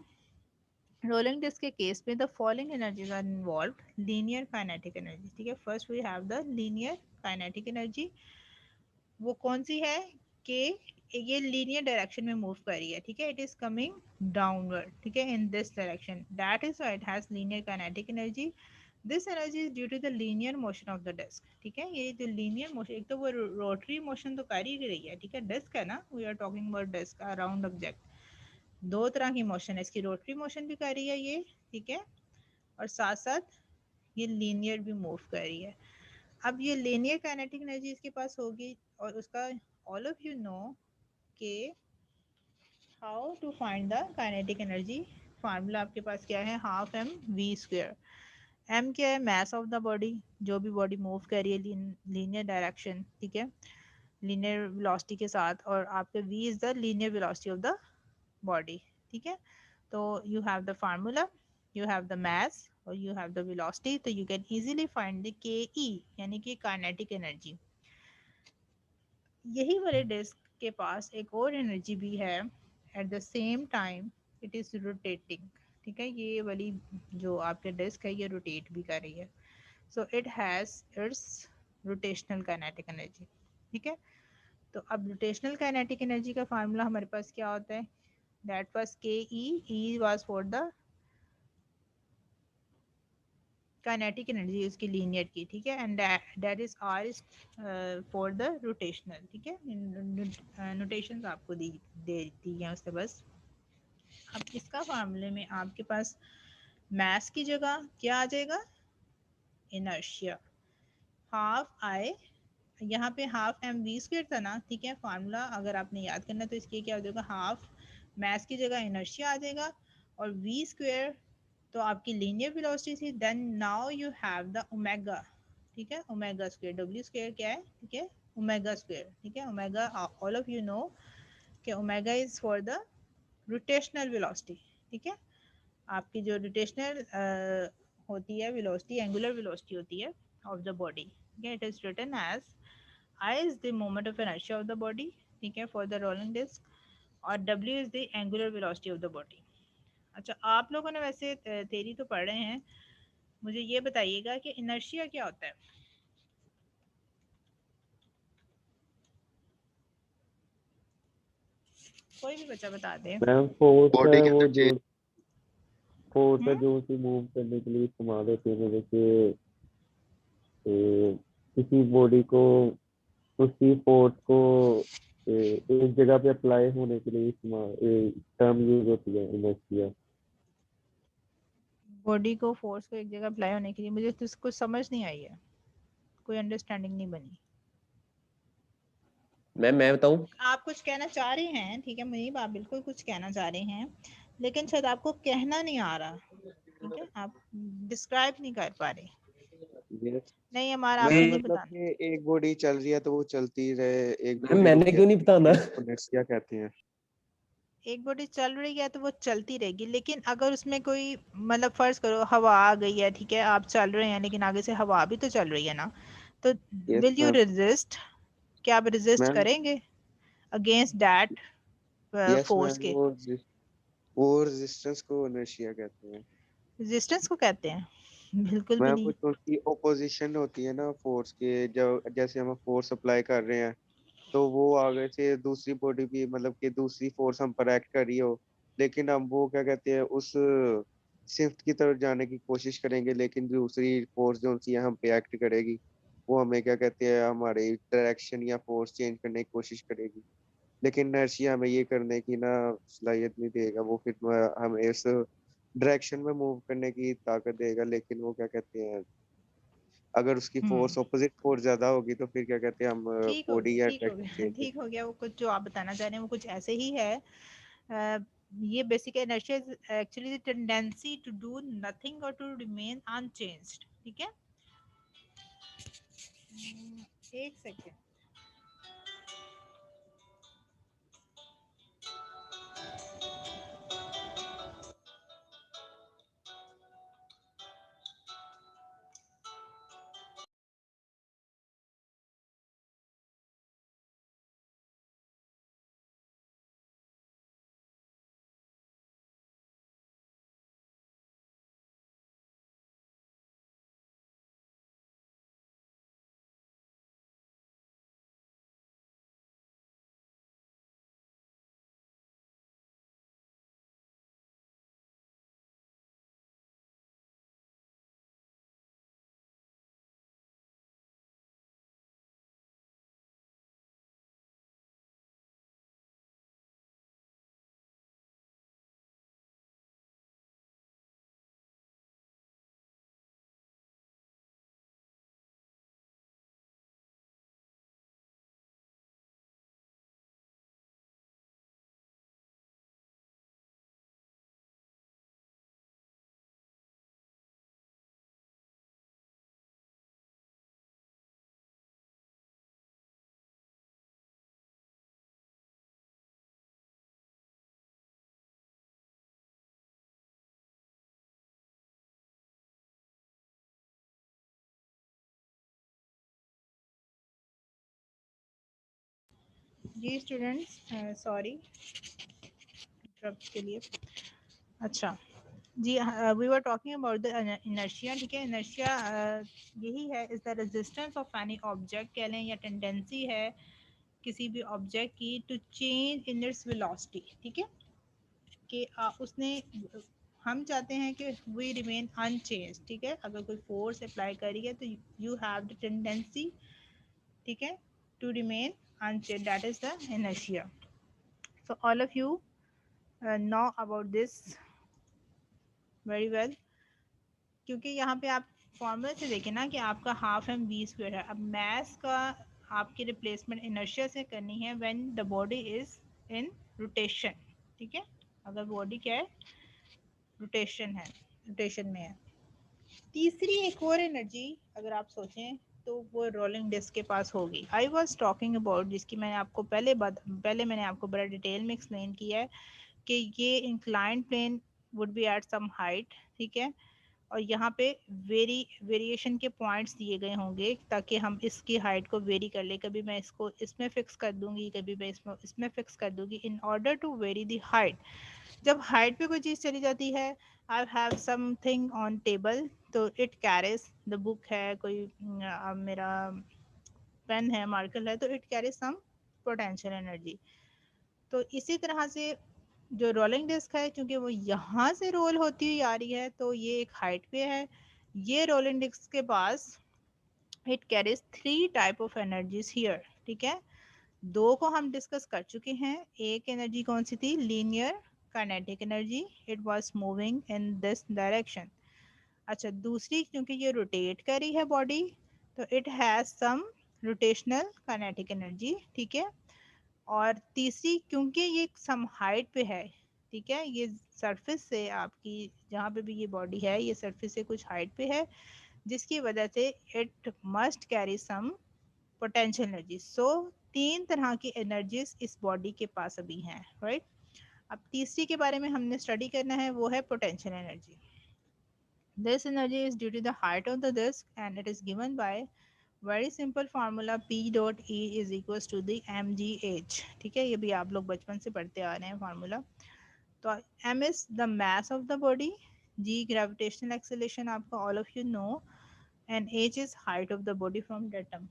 रोलिंग डिस्क के केस में the following energies are involved, linear kinetic energy, ठीक है। First we have the linear kinetic energy, वो कौन सी है कि ये लीनियर डायरेक्शन में मूव कर रही है, ठीक है, इट इज कमिंग डाउनवर्ड, ठीक है, in this direction, that is why it has linear kinetic energy. This energy is due to the linear motion of the disc. ठीक है, ये जो लीनियर मोशन, एक तो वो रोटरी मोशन तो कर ही रही है, ठीक है, डिस्क है ना, we are talking about disc, a round object. दो तरह की मोशन है इसकी, रोटरी मोशन भी कर रही है ये, ठीक है, और साथ साथ ये लीनियर भी मूव कर रही है। अब ये लीनियर काइनेटिक एनर्जी इसके पास होगी, और उसका ऑल ऑफ यू नो के how to find the kinetic energy. Formula आपके पास क्या है, half M V square. M क्या है, मास ऑफ द बॉडी, जो भी बॉडी मूव कर रही है लीनियर डायरेक्शन, ठीक है, लीनियर वेलोसिटी के साथ, और आपके v is the linear velocity of the body. ठीक है, तो you have the formula, you have the mass और यू हैव द वेलोसिटी, तो you can easily find the के ई, यानी कि काइनेटिक एनर्जी। यही वाले डिस्क के पास एक और एनर्जी भी है, at the same time it is rotating. ठीक है, ये वाली जो आपके डिस्क है ये रोटेट भी कर रही है, so it has its rotational kinetic energy. ठीक है, तो अब रोटेशनल काइनेटिक एनर्जी का फार्मूला हमारे पास क्या होता है, that was K E was for the kinetic energy उसकी लीनियर की, ठीक है, and that is R is for the rotational. ठीक है, नोटेशंस आपको दे दी हैं उससे बस। अब इसका फार्मूले में आपके पास मास की जगह क्या आ जाएगा, इनर्शिया, हाफ आई, यहाँ पे हाफ एम वी स्क्वायर था ना, ठीक है, फार्मूला अगर आपने याद करना तो इसके क्या हो जाएगा, हाफ मास की जगह इनर्शिया आ जाएगा, और वी स्क्वायर तो आपकी लीनियर वेलोसिटी थी, then now you have the omega. ठीक है, ओमेगा स्क्वायर, डब्ल्यू स्क्वायर क्या है, ठीक है, ओमेगा स्क्वायर। ठीक है, omega all of you know कि omega is for the rotational velocity. ठीक है, आपकी जो रोटेशनल होती है वेलोसिटी, एंगुलर वेलोसिटी होती है ऑफ द बॉडी, ठीक है, it is written as I is the moment of inertia of the body, ठीक है, for the rolling disk, और W is the angular velocity of the body। अच्छा, आप लोगों ने वैसे थ्योरी तो पढ़ रहे हैं, मुझे ये बताइएगा कि इनर्शिया क्या होता है। कोई भी बच्चा बता दे। मैम फोर्स बॉडी है के वो अंदर जो चेंज फोर्स है जो उसे मूव करने के लिए इस्तेमाल होती है, जैसे किसी बॉडी को उसी फोर्स को एक जगह पे अप्लाई होने के लिए इस्तेमाल टर्म यूज होती है इनर्शिया। बॉडी को फोर्स को एक जगह अप्लाई होने के लिए, मुझे तो कुछ समझ नहीं आई है, कोई अंडरस्टैंडिंग नहीं बनी। मैं बताऊं? आप कुछ कहना चाह रहे हैं, ठीक है मुनीब, आप बिल्कुल कुछ कहना चाह रहे हैं, लेकिन शायद आपको कहना नहीं आ रहा। ठीक है, आप डिस्क्राइब नहीं कर पा रहे। यस नहीं, हमारा मैम, आपने नहीं मतलब बताना। कि एक बॉडी चल रही है तो वो चलती रहे, एक मैम बॉडी रुक मैंने गया क्यों नहीं बताना? उसको इनर्शिया कहते हैं। एक बॉडी चल रही है तो वो चलती रहेगी, लेकिन अगर उसमें कोई, मतलब फर्ज करो हवा आ गई है, ठीक है, आप चल रहे हैं लेकिन आगे से हवा भी तो चल रही है ना, तो yes will you ma'am. Resist, क्या आप रेजिस्ट मैम करेंगे against that yes force ma'am, के? वो रेजिस्टेंस को इनर्शिया कहते हैं। रेजिस्टेंस को कहते हैं? बिल्कुल भी मैम नहीं। कुछ उनकी ओपोजिशन होती है ना फोर्स के, जब जैसे हम फोर्स अप्लाई कर रहे हैं तो वो आगे से दूसरी बॉडी भी, मतलब कि दूसरी फोर्स हम पर एक्ट कर रही हो, लेकिन हम वो क्या कहते हैं उस शिफ्ट की तरफ जाने की कोशिश करेंगे, लेकिन दूसरी फोर्स जो सी है हम पे एक्ट करेगी, वो हमें क्या कहते हैं हमारी डायरेक्शन या फोर्स चेंज करने की कोशिश करेगी, लेकिन इनर्शिया हमें ये करने की ना सलाहियत नहीं देगा, वो फिर हमें इस डायरेक्शन में मूव करने की ताकत देगा, लेकिन वो क्या कहते हैं अगर उसकी हम्म, फोर्स ऑपोजिट फोर्स ज्यादा होगी तो फिर क्या कहते हैं हम ठीक हो गया, बॉडी या ठीक हो डायरेक्शन गया, चेंज। ठीक हो गया, वो कुछ जो आप बताना चाह रहे हैं वो कुछ ऐसे ही है। ये basic inertia is actually the tendency to do nothing और टू रिमेन अनचेंज्ड। ठीक है, एक सेकेंड। जी स्टूडेंट्स, सॉरी इंटरप्ट के लिए। अच्छा जी, we were talking about the inertia. ठीक है, इनर्शिया यही है, is the resistance of any object कह लें, या टेंडेंसी है किसी भी ऑब्जेक्ट की to change in its velocity. ठीक है, कि उसने, हम चाहते हैं कि वी रिमेन अनचेंज। ठीक है, अगर कोई फोर्स अप्लाई करिए तो यू हैव द टेंडेंसी, ठीक है, to remain unchange, that is the inertia. So all of you know about this very well, क्योंकि यहाँ पे आप फॉर्मूले से देखें ना कि आपका हाफ एम वी स्क्वायर है। अब मैस का आपकी रिप्लेसमेंट इनर्शिया से करनी है when the body is in rotation. ठीक है, अगर बॉडी क्या है, रोटेशन है, रोटेशन में है। तीसरी एक और एनर्जी अगर आप सोचें तो वो रोलिंग डिस्क के पास होगी। आई वॉज टॉकिंग अबाउट, जिसकी मैंने आपको पहले मैंने आपको बड़ा डिटेल में एक्सप्लेन किया है कि ये inclined plane would be at some height. ठीक है, और यहाँ पे वेरिएशन के पॉइंट्स दिए गए होंगे ताकि हम इसकी हाइट को वेरी कर ले। कभी मैं इसको इसमें फिक्स कर दूंगी, कभी मैं इसमें फिक्स कर दूंगी, in order to vary the height. जब हाइट पे कोई चीज़ चली जाती है, I have something on table, तो इट कैरीज द बुक है, कोई मेरा पेन है, मार्कर है, तो it carries some potential energy. तो इसी तरह से जो रोलिंग डिस्क है, क्योंकि वो यहाँ से रोल होती हुई आ रही है, तो ये एक हाइट पे है। ये रोलिंग डिस्क के पास it carries three type of energies here. ठीक है, दो को हम डिस्कस कर चुके हैं। एक एनर्जी कौन सी थी, linear kinetic energy, it was moving in this direction. अच्छा, दूसरी, क्योंकि ये रोटेट कर रही है बॉडी, तो it has some rotational kinetic energy. ठीक है, और तीसरी, क्योंकि ये सम हाइट पे है, ठीक है, ये सरफेस से आपकी जहाँ पे भी ये बॉडी है, ये सरफेस से कुछ हाइट पे है, जिसकी वजह से it must carry some potential energy. So तीन तरह की एनर्जीज इस बॉडी के पास अभी हैं, राइट। अब तीसरी के बारे में हमने स्टडी करना है, वो है potential energy. This energy is due to the height of the disc and it is given by very simple formula P dot E is equals to the mgh। ठीक है, ये भी आप लोग बचपन से पढ़ते आ रहे हैं फार्मूला। तो m is the mass of the body, g gravitational acceleration आपका all of you know, and h is height of the body from datum.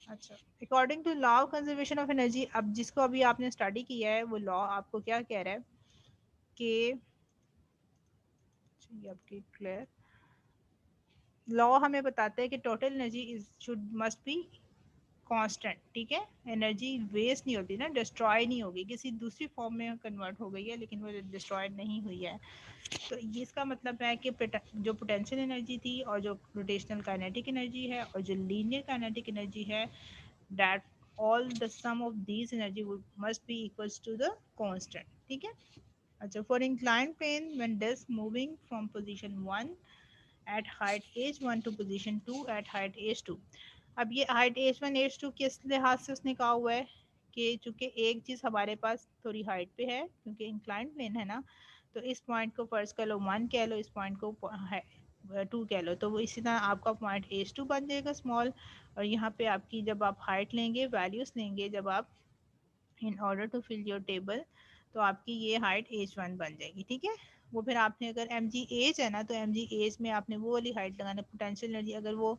अच्छा, according to law of conservation of energy, अब जिसको अभी आपने study किया है, वो law आपको क्या कह रहा है कि ये आपकी क्लियर लॉ हमें बताता है कि total energy is should must be constant. ठीक है, एनर्जी वेस्ट नहीं होती ना, डिस्ट्रॉय नहीं होगी, किसी दूसरी फॉर्म में कन्वर्ट हो गई है लेकिन वो डिस्ट्रॉयड नहीं हुई है। तो ये इसका मतलब है कि जो पोटेंशियल एनर्जी थी और जो रोटेशनल काइनेटिक एनर्जी है और जो लीनियर काइनेटिक एनर्जी है, that all the sum of these energy must be equals to the constant. ठीक है, अच्छा, for inclined plane when disk moving from position 1 at height h1 to position 2 at height h2। अब ये height h1 h2 किस लिहाज से उसने कहा हुआ है कि चूंकि एक चीज़ हमारे पास थोड़ी हाइट पे है, क्योंकि इंक्लाइंड प्लेन है ना, तो इस पॉइंट को फर्स्ट कर लो 1 कह लो, इस पॉइंट को 2 कह लो, तो वो इसी तरह आपका पॉइंट h2 बन जाएगा स्मॉल। और यहाँ पे आपकी जब आप हाइट लेंगे, वैल्यूज लेंगे, जब आप in order to fill your table, तो आपकी ये हाइट h1 बन जाएगी। ठीक है, वो फिर आपने अगर mgh है ना, तो mgh में आपने वो वाली हाइट लगाना, पोटेंशियल एनर्जी अगर वो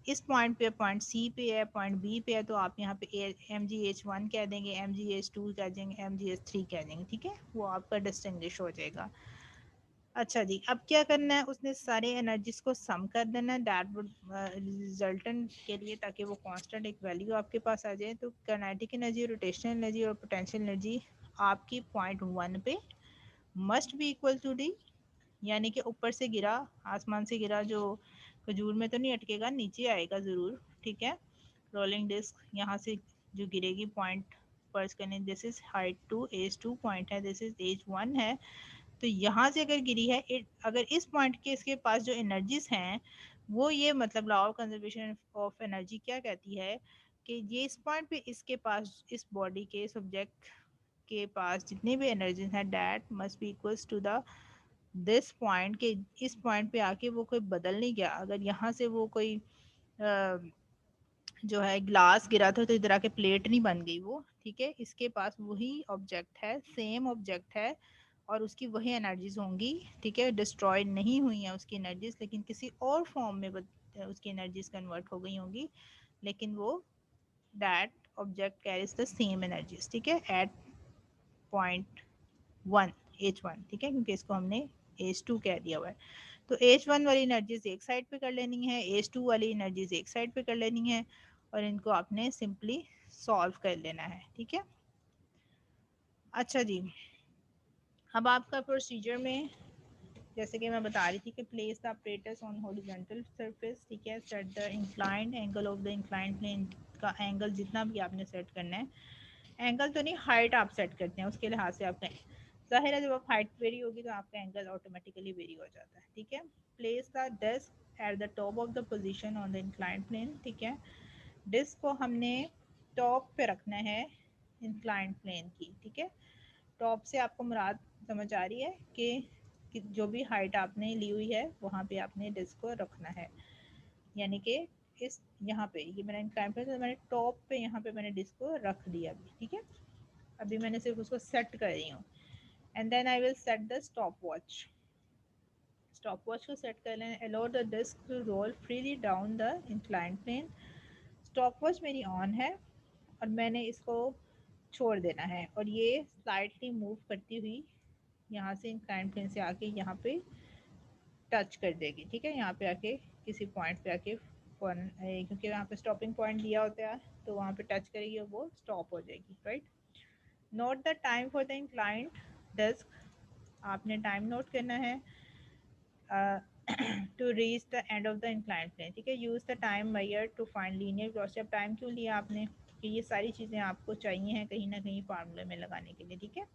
इस पॉइंट पे, पॉइंट सी पे है, पॉइंट बी पे है, तो आप यहाँ पे mgh1 कह देंगे, mgh2 कह देंगे, mgh3 कह देंगे। ठीक है, वो आपका डिस्टिंग्विश हो जाएगा। अच्छा जी, अब क्या करना है, उसने सारे एनर्जीज को सम कर देना है दैट वुड रिजल्टेंट के लिए, ताकि वो कांस्टेंट एक वैल्यू आपके पास आ जाए। तो काइनेटिक एनर्जी, रोटेशनल एनर्जी और पोटेंशियल एनर्जी आपकी पॉइंट 1 पे must be equal to D, यानी कि ऊपर से गिरा, आसमान से गिरा, जो खजूर में तो नहीं अटकेगा, नीचे आएगा ज़रूर। ठीक है, रोलिंग डिस्क यहाँ से जो गिरेगी पॉइंट फर्स्ट करने, this is height 2 h2 point है, दिस इज h1 है, तो यहाँ से अगर गिरी है, अगर इस पॉइंट के इसके पास जो एनर्जीज हैं, वो ये मतलब law of conservation of energy क्या कहती है कि ये इस पॉइंट पे इसके पास, इस बॉडी के सब्जेक्ट के पास जितनी भी एनर्जीज हैं, that must be equals to the this point, के इस पॉइंट पे आके वो कोई बदल नहीं गया। अगर यहाँ से वो कोई जो है ग्लास गिरा था तो इधर आके प्लेट नहीं बन गई वो, ठीक है। इसके पास वही ऑब्जेक्ट है, सेम ऑब्जेक्ट है और उसकी वही एनर्जीज होंगी, ठीक है। डिस्ट्रॉय नहीं हुई है उसकी एनर्जीज, लेकिन किसी और फॉर्म में उसकी एनर्जीज कन्वर्ट हो गई होंगी, लेकिन वो that object carries the same energies, ठीक है, एट पॉइंट वन H1, ठीक है, क्योंकि इसको हमने H2 कह दिया हुआ है। तो H1 वाली एनर्जीज एक साइड पे कर लेनी है, H2 वाली एनर्जीज एक साइड पे कर लेनी है और इनको आपने सिंपली सॉल्व कर लेना है, ठीक है। अच्छा जी, अब आपका प्रोसीजर में जैसे कि मैं बता रही थी कि place the apparatus on horizontal surface, ठीक है। Set the inclined angle of the inclined plane का एंगल जितना भी आपने सेट करना है, एंगल तो नहीं हाइट आप सेट करते हैं उसके लिहाज से आपने, जाहिर है जब आप हाइट वेरी होगी तो आपका एंगल ऑटोमेटिकली वेरी हो जाता है, ठीक है। Place the disc at the top of the position on the inclined plane, ठीक है। डिस्क को हमने टॉप पे रखना है इंक्लाइंड प्लेन की, ठीक है। टॉप से आपको मुराद समझ आ रही है कि जो भी हाइट आपने ली हुई है वहाँ पे आपने डिस्क को रखना है, यानी कि इस यहाँ पे ये मैंने इंक्लाइंड प्लेन, तो मैंने टॉप पे यहाँ पे मैंने डिस्क को रख दिया अभी, ठीक है। अभी मैंने सिर्फ उसको सेट कर रही हूँ। And then I will set the stop watch, stop watch को सेट कर लें। Allow the disc to roll freely down the inclined plane, stop watch मेरी ऑन है और मैंने इसको छोड़ देना है और ये स्लाइटली मूव करती हुई यहाँ से इंक्लाइंड प्लेन से आके यहाँ पे टच कर देगी, ठीक है। यहाँ पे आके किसी पॉइंट पे आके क्योंकि यहाँ पे स्टॉपिंग पॉइंट दिया होता है तो वहाँ पे टच करेगी और वो स्टॉप हो जाएगी, right. Note the time for the inclined disc, आपने टाइम नोट करना है to reach the end of the inclined plane, ठीक है। Use the time measure to find linear velocity. अब टाइम क्यों लिया आपने, कि ये सारी चीज़ें आपको चाहिए हैं कहीं ना कहीं फार्मूले में लगाने के लिए, ठीक है।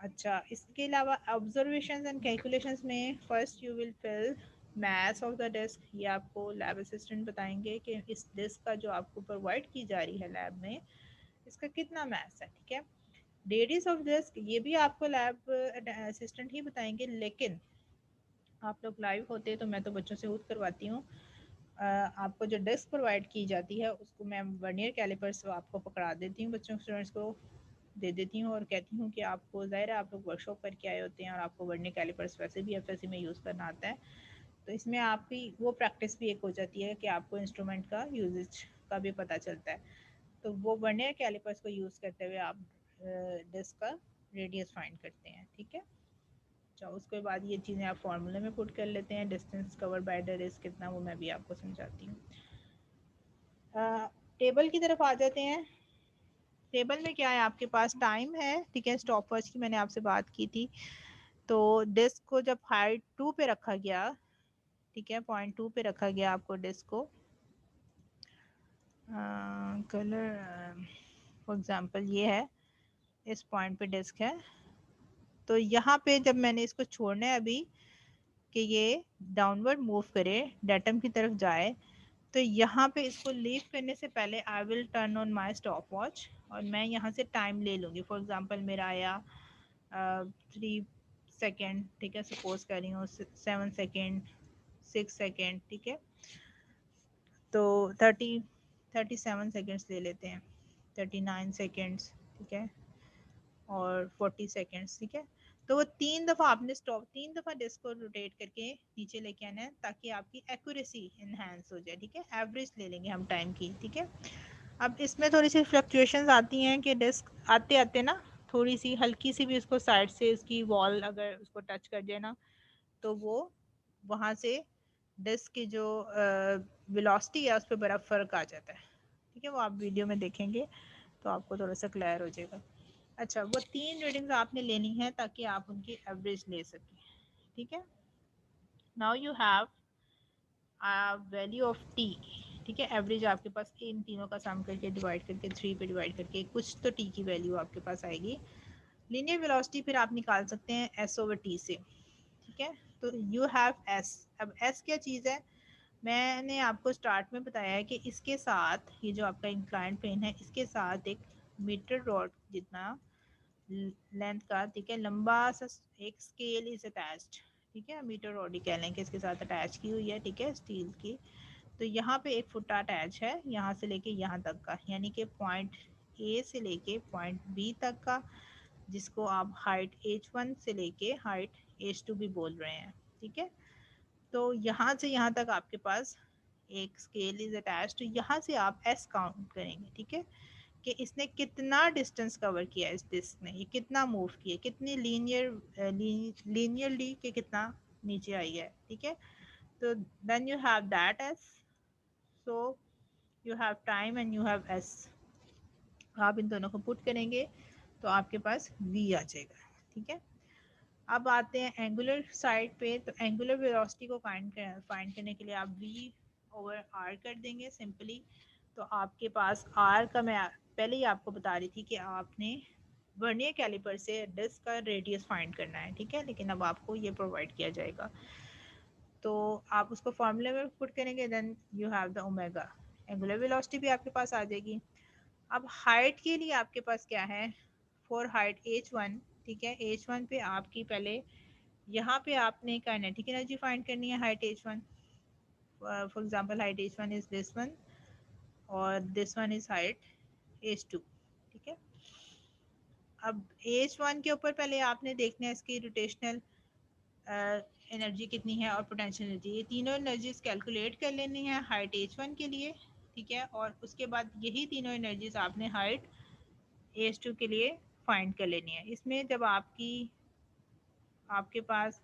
अच्छा, इसके अलावा ऑब्जर्वेशंस एंड कैलकुलेशंस में first you will fill mass of the disc, ये आपको लैब असिस्टेंट बताएंगे कि इस डिस्क का जो आपको प्रोवाइड की जा रही है लैब में इसका कितना मास है, ठीक है। रेडियस ऑफ डिस्क ये भी आपको लैब असिस्टेंट ही बताएंगे, लेकिन आप लोग लाइव होते हैं तो मैं तो बच्चों से खुद करवाती हूँ। आपको जो डिस्क प्रोवाइड की जाती है उसको मैं वर्नियर कैलिपर्स आपको पकड़ा देती हूँ, बच्चों स्टूडेंट्स को दे देती हूँ और कहती हूँ कि आपको ज़ाहिर है आप लोग वर्कशॉप करके आए होते हैं और आपको वर्नियर कैलिपर्स वैसे भी एफएससी में यूज़ करना आता है, तो इसमें आपकी वो प्रैक्टिस भी एक हो जाती है कि आपको इंस्ट्रूमेंट का यूजेज का भी पता चलता है। तो वो वर्नियर कैलिपर्स को यूज़ करते हुए आप डिस्क का रेडियस फाइंड करते हैं, ठीक है। अच्छा, उसके बाद ये चीज़ें आप फार्मूले में पुट कर लेते हैं। Distance cover by the disc कितना, वो मैं भी आपको समझाती हूँ। टेबल की तरफ आ जाते हैं। टेबल में क्या है, आपके पास टाइम है, ठीक है। स्टॉप वॉच की मैंने आपसे बात की थी। तो डिस्क को जब हाइट 2 पे रखा गया, ठीक है, पॉइंट 2 पे रखा गया आपको डिस्क को, कलर फॉर एग्जांपल ये है, इस पॉइंट पे डिस्क है, तो यहाँ पे जब मैंने इसको छोड़ना है अभी कि ये डाउनवर्ड मूव करे, डेटम की तरफ जाए, तो यहाँ पे इसको लीव करने से पहले I will turn on my stop watch और मैं यहाँ से टाइम ले लूँगी। फॉर एग्जांपल मेरा आया 3 सेकेंड, ठीक है, सपोज कर रही हूँ 7 सेकेंड, 6 सेकेंड, ठीक है। तो 37 सेकेंड्स ले लेते हैं, 39 सेकेंड्स, ठीक है, और 40 सेकेंड्स, ठीक है। तो वो 3 दफ़ा आपने स्टॉप, 3 दफ़ा डिस्क को रोटेट करके नीचे लेके आना है ताकि आपकी एक्यूरेसी इन्हांस हो जाए, ठीक है। एवरेज ले लेंगे हम टाइम की, ठीक है। अब इसमें थोड़ी सी फ्लक्चुएशंस आती हैं कि डिस्क आते आते ना थोड़ी सी हल्की सी भी उसको साइड से इसकी वॉल अगर उसको टच कर जाए ना, तो वो वहाँ से डिस्क की जो वेलोसिटी है उस पर बड़ा फ़र्क आ जाता है, ठीक है। वो आप वीडियो में देखेंगे तो आपको थोड़ा सा क्लियर हो जाएगा। अच्छा, वो 3 रीडिंग्स आपने लेनी है ताकि आप उनकी एवरेज ले सकें, ठीक है। Now you have value of T, ठीक है। एवरेज आपके पास इन तीनों का सम करके डिवाइड करके 3 पे डिवाइड करके कुछ तो टी की वैल्यू आपके पास आएगी। लीनियर वेलोसिटी फिर आप निकाल सकते हैं एस ओवर टी से, ठीक है। तो यू हैव एस। अब एस क्या चीज़ है, मैंने आपको स्टार्ट में बताया है कि इसके साथ ये जो आपका इंक्लाइंड प्लेन है इसके साथ एक मीटर रॉड जितना लेंथ का, ठीक है, लंबा सा एक स्केल इज अटैच्ड, ठीक है। मीटर रॉड ही कह लें कि इसके साथ अटैच की हुई है, ठीक है, स्टील की तो यहाँ पे एक फुट अटैच है यहाँ से लेके यहाँ तक का, यानी कि पॉइंट ए से लेके पॉइंट बी तक का, जिसको आप हाइट h1 से लेके हाइट h2 भी बोल रहे हैं, ठीक है। तो यहाँ से यहाँ तक आपके पास एक स्केल इज अटैच, तो यहाँ से आप s काउंट करेंगे, ठीक है, कि इसने कितना डिस्टेंस कवर किया, इस डिस्क ने ये कितना मूव किया, कितनी लीनियरली के कितना नीचे आई है, ठीक है। तो then you have that S, so you have time and you have S, आप इन दोनों को पुट करेंगे तो आपके पास v आ जाएगा, ठीक है। अब आते हैं एंगुलर साइड पे, तो एंगुलर वेलोसिटी को फाइंड करने के लिए आप v ओवर r कर देंगे सिंपली। तो आपके पास r का, मैं पहले ही आपको बता रही थी कि आपने वर्नियर कैलिपर से डिस्क का रेडियस फाइंड करना है, ठीक है, लेकिन अब आपको ये प्रोवाइड किया जाएगा, तो आप उसको फॉर्मूले में पुट करेंगे, then you have the omega, angular velocity भी आपके पास आ जाएगी। अब हाइट के लिए आपके पास क्या है, फॉर हाइट h1, ठीक है, h1 पे आपकी पहले यहाँ पे आपने काइनेटिक एनर्जी फाइंड करनी है height h1, for example height h1 is this one और this one is height h2, ठीक है। अब h1 के ऊपर पहले आपने देखना है इसकी रोटेशनल एनर्जी कितनी है और पोटेंशियल एनर्जी, ये तीनों एनर्जीज कैलकुलेट कर लेनी है हाइट h1 के लिए, ठीक है, और उसके बाद यही तीनों एनर्जीज आपने हाइट h2 के लिए फाइंड कर लेनी है। इसमें जब आपके पास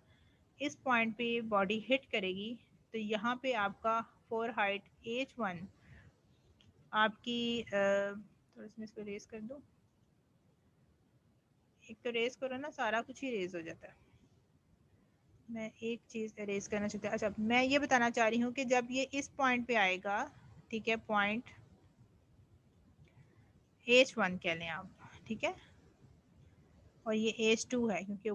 इस पॉइंट पे बॉडी हिट करेगी, तो यहाँ पे आपका फॉर हाइट h1 आपकी थोड़ा सा इसको रेस कर दो, एक तो रेस करो ना, सारा कुछ ही रेस हो जाता है, मैं एक चीज़ अरेज करना चाहती हूँ। अच्छा, मैं ये बताना चाह रही हूँ कि जब ये इस पॉइंट पे आएगा, ठीक है, पॉइंट h1 कह लें आप, ठीक है, और ये h2 है क्योंकि,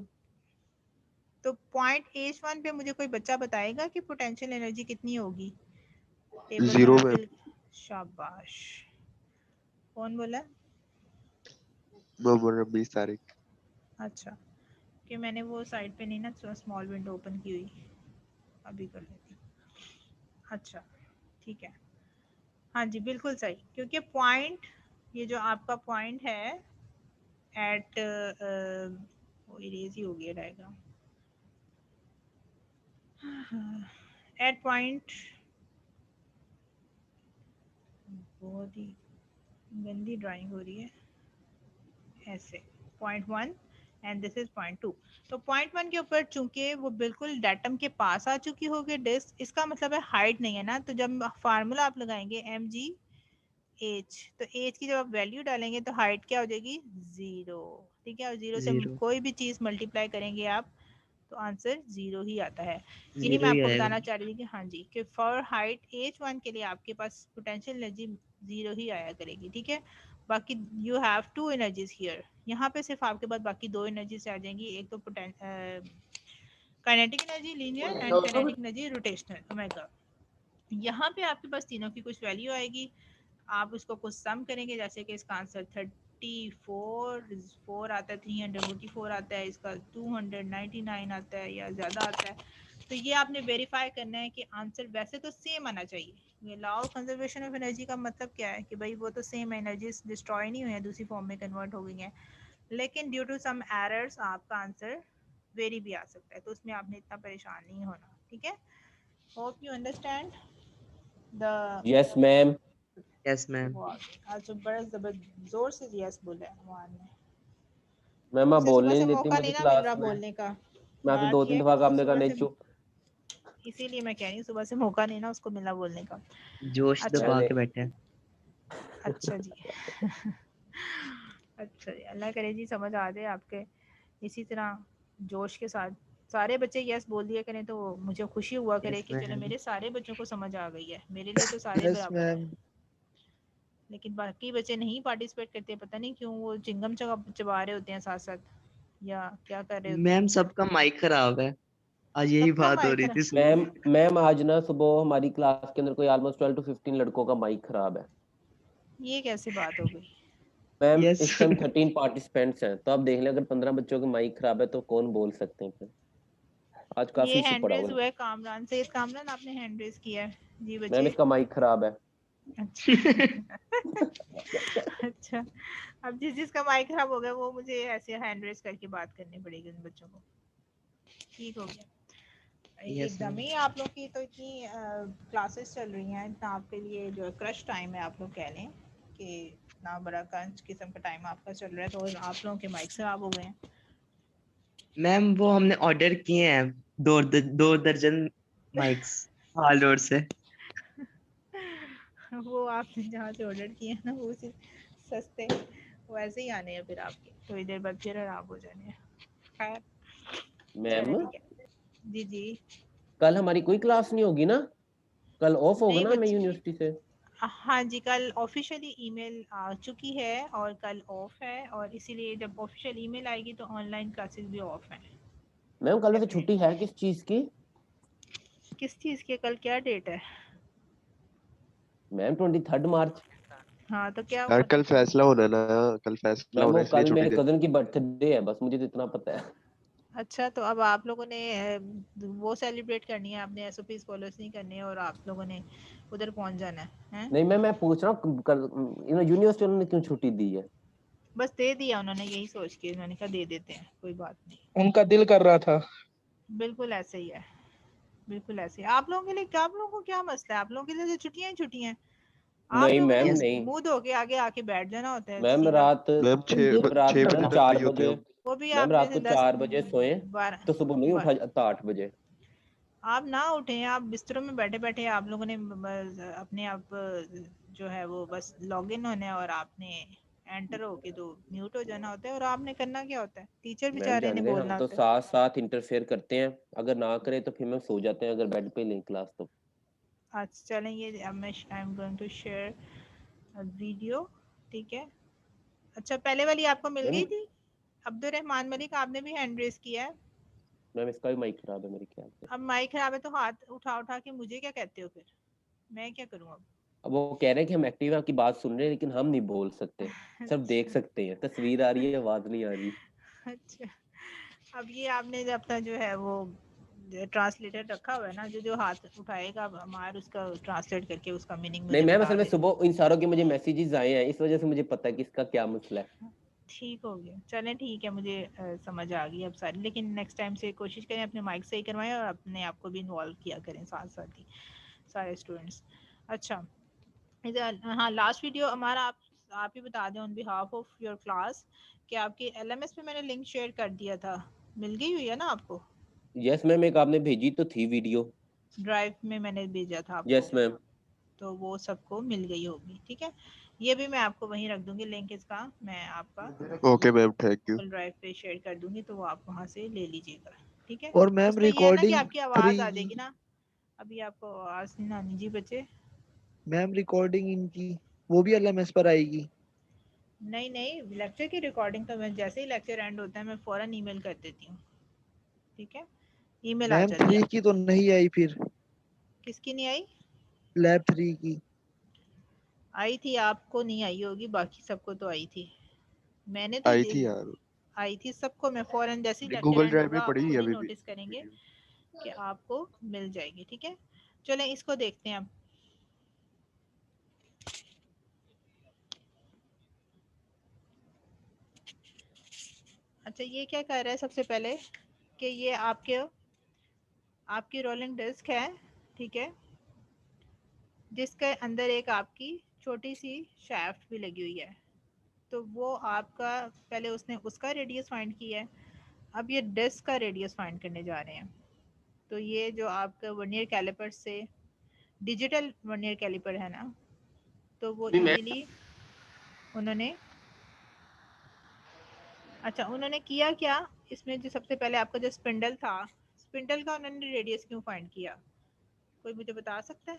तो पॉइंट h1 पे मुझे कोई बच्चा बताएगा कि पोटेंशियल एनर्जी कितनी होगी, टेबल 0 में में। फिल, शाबाश, कौन बोला? मोहम्मद रबी तारिक। अच्छा, कि मैंने वो साइड पे नहीं ना स्मॉल विंडो ओपन की हुई, अभी कर लेती हूँ। अच्छा ठीक है, हाँ जी बिल्कुल सही, क्योंकि पॉइंट, ये जो आपका पॉइंट है एट, वो इरेज ही हो गया डायग्राम, एट पॉइंट, बहुत ही गंदी ड्राइंग हो रही है, ऐसे point 1 and this is point 2, तो पॉइंट 1 के ऊपर चूंकि वो बिल्कुल डेटम के पास आ चुकी होगी डिस्क, इसका मतलब है हाइट नहीं है ना, तो जब फार्मूला आप लगाएंगे mg h, तो h की जब आप वैल्यू डालेंगे तो हाइट क्या हो जाएगी 0, ठीक है, और 0 से 0 कोई भी चीज मल्टीप्लाई करेंगे आप तो आंसर 0 ही आता है। यही 0 मैं ही आपको आएगा। बताना चाह रही थी कि हाँ जी, कि फॉर हाइट h1 के लिए आपके पास पोटेंशियल एनर्जी 0 ही आया करेगी, ठीक है। बाकी you have two energies here, यहाँ पे सिर्फ आपके पास बाकी दो एनर्जीज आ जाएंगी, एक तो kinetic energy linear and kinetic energy rotational omega. यहाँ पे आपके पास तीनों की कुछ वैल्यू आएगी, आप उसको कुछ सम करेंगे, जैसे कि इसका आंसर 34 आता है, 344 आता है, इसका 299 आता है या ज़्यादा आता है, तो ये आपने वेरीफाई करना है कि आंसर वैसे तो सेम आना चाहिए। ये law of conservation of energy का मतलब क्या है कि भाई वो तो सेम एनर्जी डिस्ट्रॉय नहीं हुई है, दूसरी फॉर्म में कन्वर्ट हो गई हैं, लेकिन ड्यू टू सम एरर्स आपका आंसर वेरी भी आ सकता है, तो उसमें आपने इतना परेशान नहीं होना, ठीक है। Hope you understand the, yes ma'am. Yes ma'am. आज तो बड़ा जोर से यस बोला है अमान ने, मैम आप मुझसे सुबह बोलने से नहीं देती मौका मुझे नहीं ना मिल क्लास रहा में। बोलने का, मैं आपसे बात 2-3 ये है कि दफा मुझे आपने कहा सुबह नहीं से, चुप। इसीलिए मैं कह रही हूँ सुबह से मौका नहीं ना उसको मिला बोलने का। जोश अच्छा दबा मैंने के बैठे हैं। अच्छा जी अच्छा जी, अल्लाह करे जी समझ आ जाए आपके, इसी तरह जोश के साथ सारे बच्चे यस बोल दिया करें तो मुझे खुशी हुआ करे यस कि चलो मैम। मेरे सारे बच्चों को समझ आ गई है, मेरे लिए तो सारे यस बराबर मैम। हैं। लेकिन बाकी बच्चे नहीं पार्टिसिपेट करते, पता नहीं क्यों, वो चिंगम चबा रहे होते हैं साथ साथ या क्या कर रहे होते हैं। मैम सबका माइक खराब है, आज यही सबका बात हो माइक रही थी खराब, मैम सुबह। मैम आज ना सुबह हमारी क्लास के अंदर कोई ऑलमोस्ट 12 to 15 लड़कों का माइक खराब है। ये कैसी बात हो गई? मैम यस इस टाइम 13 पार्टिसिपेंट्स हैं, तो आप देख लें अगर 15 बच्चों के माइक खराब है तो कौन बोल सकते हैं फिर। आज ये काफी इशू हैंड पड़ा रेज हुआ हुआ है कामरान से, कामरान आपने हैंड रेज किया है, जी मैम बच्चे। इसका माइक खराब है। अच्छा अच्छा, अब जिसका माइक खराब हो गया वो मुझे ऐसे हैंड रेस करके बात करनी पड़ेगी उन बच्चों को। ठीक हो गया। Yes, एकदम ma'am. ही आप लोग की तो इतनी क्लासेस चल रही हैं, इतना आपके लिए जो क्रश टाइम है आप लोग कह लें कि इतना बड़ा क्रंच किस्म का टाइम आपका चल रहा है, तो आप लोगों के माइक खराब हो गए हैं। मैम वो हमने ऑर्डर किए हैं 2 दर्जन माइक्स हाल रोड से। वो आपने जहाँ से ऑर्डर किए हैं ना वो सिर्फ सस्ते वैसे ही आने हैं, फिर आपके थोड़ी देर बाद फिर खराब हो जाने हैं। खैर मैम चलो ठीक है। जी जी। कल हमारी कोई क्लास नहीं होगी ना? कल ऑफ होगा नहीं ना हमें बच्चे, यूनिवर्सिटी से? हाँ जी, कल ऑफिशियली ईमेल आ चुकी है और कल ऑफ है, और इसीलिए जब ऑफिशियल ईमेल आएगी तो ऑनलाइन क्लासेस भी ऑफ हैं। मैम कल वैसे डेफिनेट। छुट्टी है किस चीज की? किस चीज़ के? कल क्या डेट है? मैम 23 मार्च। हाँ तो क्या यार हुआ? कल फैसला होना है ना, कल फैसला मैम होना वो है इसलिए कल छुट्टी मेरे दे। कजन की बर्थडे है, बस मुझे तो इतना पता है। अच्छा, तो अब आप लोगों ने वो सेलिब्रेट करनी है, आपने एसओपीज फॉलो नहीं करने और आप लोगों ने उधर पहुंच जाना है, हैं? नहीं मैम मैं पूछ रहा हूँ कल यूनिवर्सिटी उन्होंने क्यों छुट्टी दी है? बस दे दिया उन्होंने, यही सोच के उन्होंने कहा दे देते हैं, कोई बात नहीं। उनका दिल कर रहा था। बिल्कुल ऐसे ही है, बिल्कुल ऐसे ही। आप लोगों के लिए क्या, आप लोगों को क्या मसला है? आप लोगों के लिए तो छुट्टियां ही छुट्टियां हैं। आप नहीं लोगों मैम ने Yes. नहीं। मुंह धो के आगे आके बैठ जाना होता है मैम सीधा। रात मैम मैम रात छः को बजे मैम तक 4 फ्री होते हैं बजे हम। वो भी मैम आप में रात से को 10 4 बजे सोए 12 तो सुबह नहीं उठा जाता 8 बजे। आप ना उठे, आप बिस्तरों में बैठे बैठे आप लोगों ने अपने आप जो है वो बस लॉग इन होना है और आपने एंटर होके तो म्यूट हो जाना होता है, और आपने करना क्या होता है? टीचर मैम बेचारे ने जाने हम बोलना तो होता है। साथ साथ इंटरफेयर करते हैं, अगर ना करे तो फिर मैम सो जाते हैं, अगर बेड पे लें क्लास तो। अच्छा चलें, ये अब मैं I am going to share video. ठीक है। अच्छा, पहले वाली आपको मिल मैम गई थी? अब्दुल रहमान मलिक, आपने भी हैंड रेस किया है। मैम इसका भी माइक खराब है मेरे ख्याल से। अब माइक खराब है तो हाथ उठा उठा के मुझे क्या कहते हो? फिर मैं क्या करूँ अब? अब वो कह रहे हैं कि हम एक्टिव हैं, आपकी बात सुन रहे हैं, लेकिन हम नहीं बोल सकते, सिर्फ देख अच्छा सकते हैं, तस्वीर आ रही है आवाज नहीं आ रही। अच्छा, अब ये आपने अपना जो है वो ट्रांसलेटर रखा हुआ है ना, जो जो हाथ उठाएगा अब हमारे उसका ट्रांसलेट करके उसका मीनिंग नहीं मुझे मैम बता असल में दे। सुबह इन सारों के मुझे मैसेजेस आए हैं, इस वजह से मुझे पता है कि इसका क्या मसला है। ठीक हो गया, चलें ठीक है, मुझे समझ आ गई अब सारी, लेकिन नेक्स्ट टाइम से कोशिश करें अपने माइक सही करवाएं और अपने आप को भी इन्वॉल्व किया करें साथ साथ ही सारे स्टूडेंट्स। अच्छा इधर, हाँ लास्ट वीडियो हमारा आप ही बता दें on behalf of your class कि आपके एलएमएस पे मैंने लिंक शेयर कर दिया था, मिल गई हुई है ना आपको? यस मैम एक आपने भेजी तो थी वीडियो। ड्राइव में मैंने भेजा था आपको, यस मैम। तो वो सबको मिल गई होगी। ठीक है, ये भी मैं आपको वहीं रख दूंगी लिंक इसका, मैं आपका okay ma'am, thank you. Google drive पे शेयर कर दूंगी, तो वो आप वहाँ से ले लीजिएगा। ठीक है, और मैम उसमें ये है ना कि रिकॉर्डिंग आपकी 3 आवाज़ आ की, जाएगी ना। अभी आपको आवाज़ नहीं आनी जी बच्चे। मैम रिकॉर्डिंग इनकी वो भी एलएमएस पर आएगी। नहीं नहीं, लेक्चर की रिकॉर्डिंग तो मैं जैसे ही लेक्चर एंड होता है मैं फ़ौरन ईमेल कर देती हूँ। ठीक है, ईमेल आ मैम जाती है 3 की आपकी। तो नहीं आई फिर, किसकी नहीं आई? लैब 3 की। आई थी, आपको नहीं आई होगी, बाकी सबको तो आई थी। मैंने तो आई थी यार, आई थी सबको, मैं फ़ौरन जैसे ही लेक्चर गूगल एंड ड्राइव होगा में आप पड़ी है खुद ही अभी भी नोटिस करेंगे वीडियो। कि आपको मिल जाएगी। ठीक है, चलें इसको देखते हैं अब। अच्छा ये क्या कर रहा है सबसे पहले कि ये आपकी रोलिंग डिस्क है। ठीक है, जिसके अंदर एक आपकी छोटी सी शाफ्ट भी लगी हुई है, तो वो आपका पहले उसने उसका रेडियस फाइंड किया है, अब ये डिस्क का रेडियस फाइंड करने जा रहे हैं। तो ये जो आपका वर्नियर कैलिपर से डिजिटल वर्नियर कैलिपर है ना, तो वो इजीली उन्होंने, अच्छा उन्होंने किया क्या इसमें, जो सबसे पहले आपका जो स्पिंडल था, स्पिंडल का उन्होंने रेडियस क्यों फाइंड किया? कोई मुझे बता सकता है?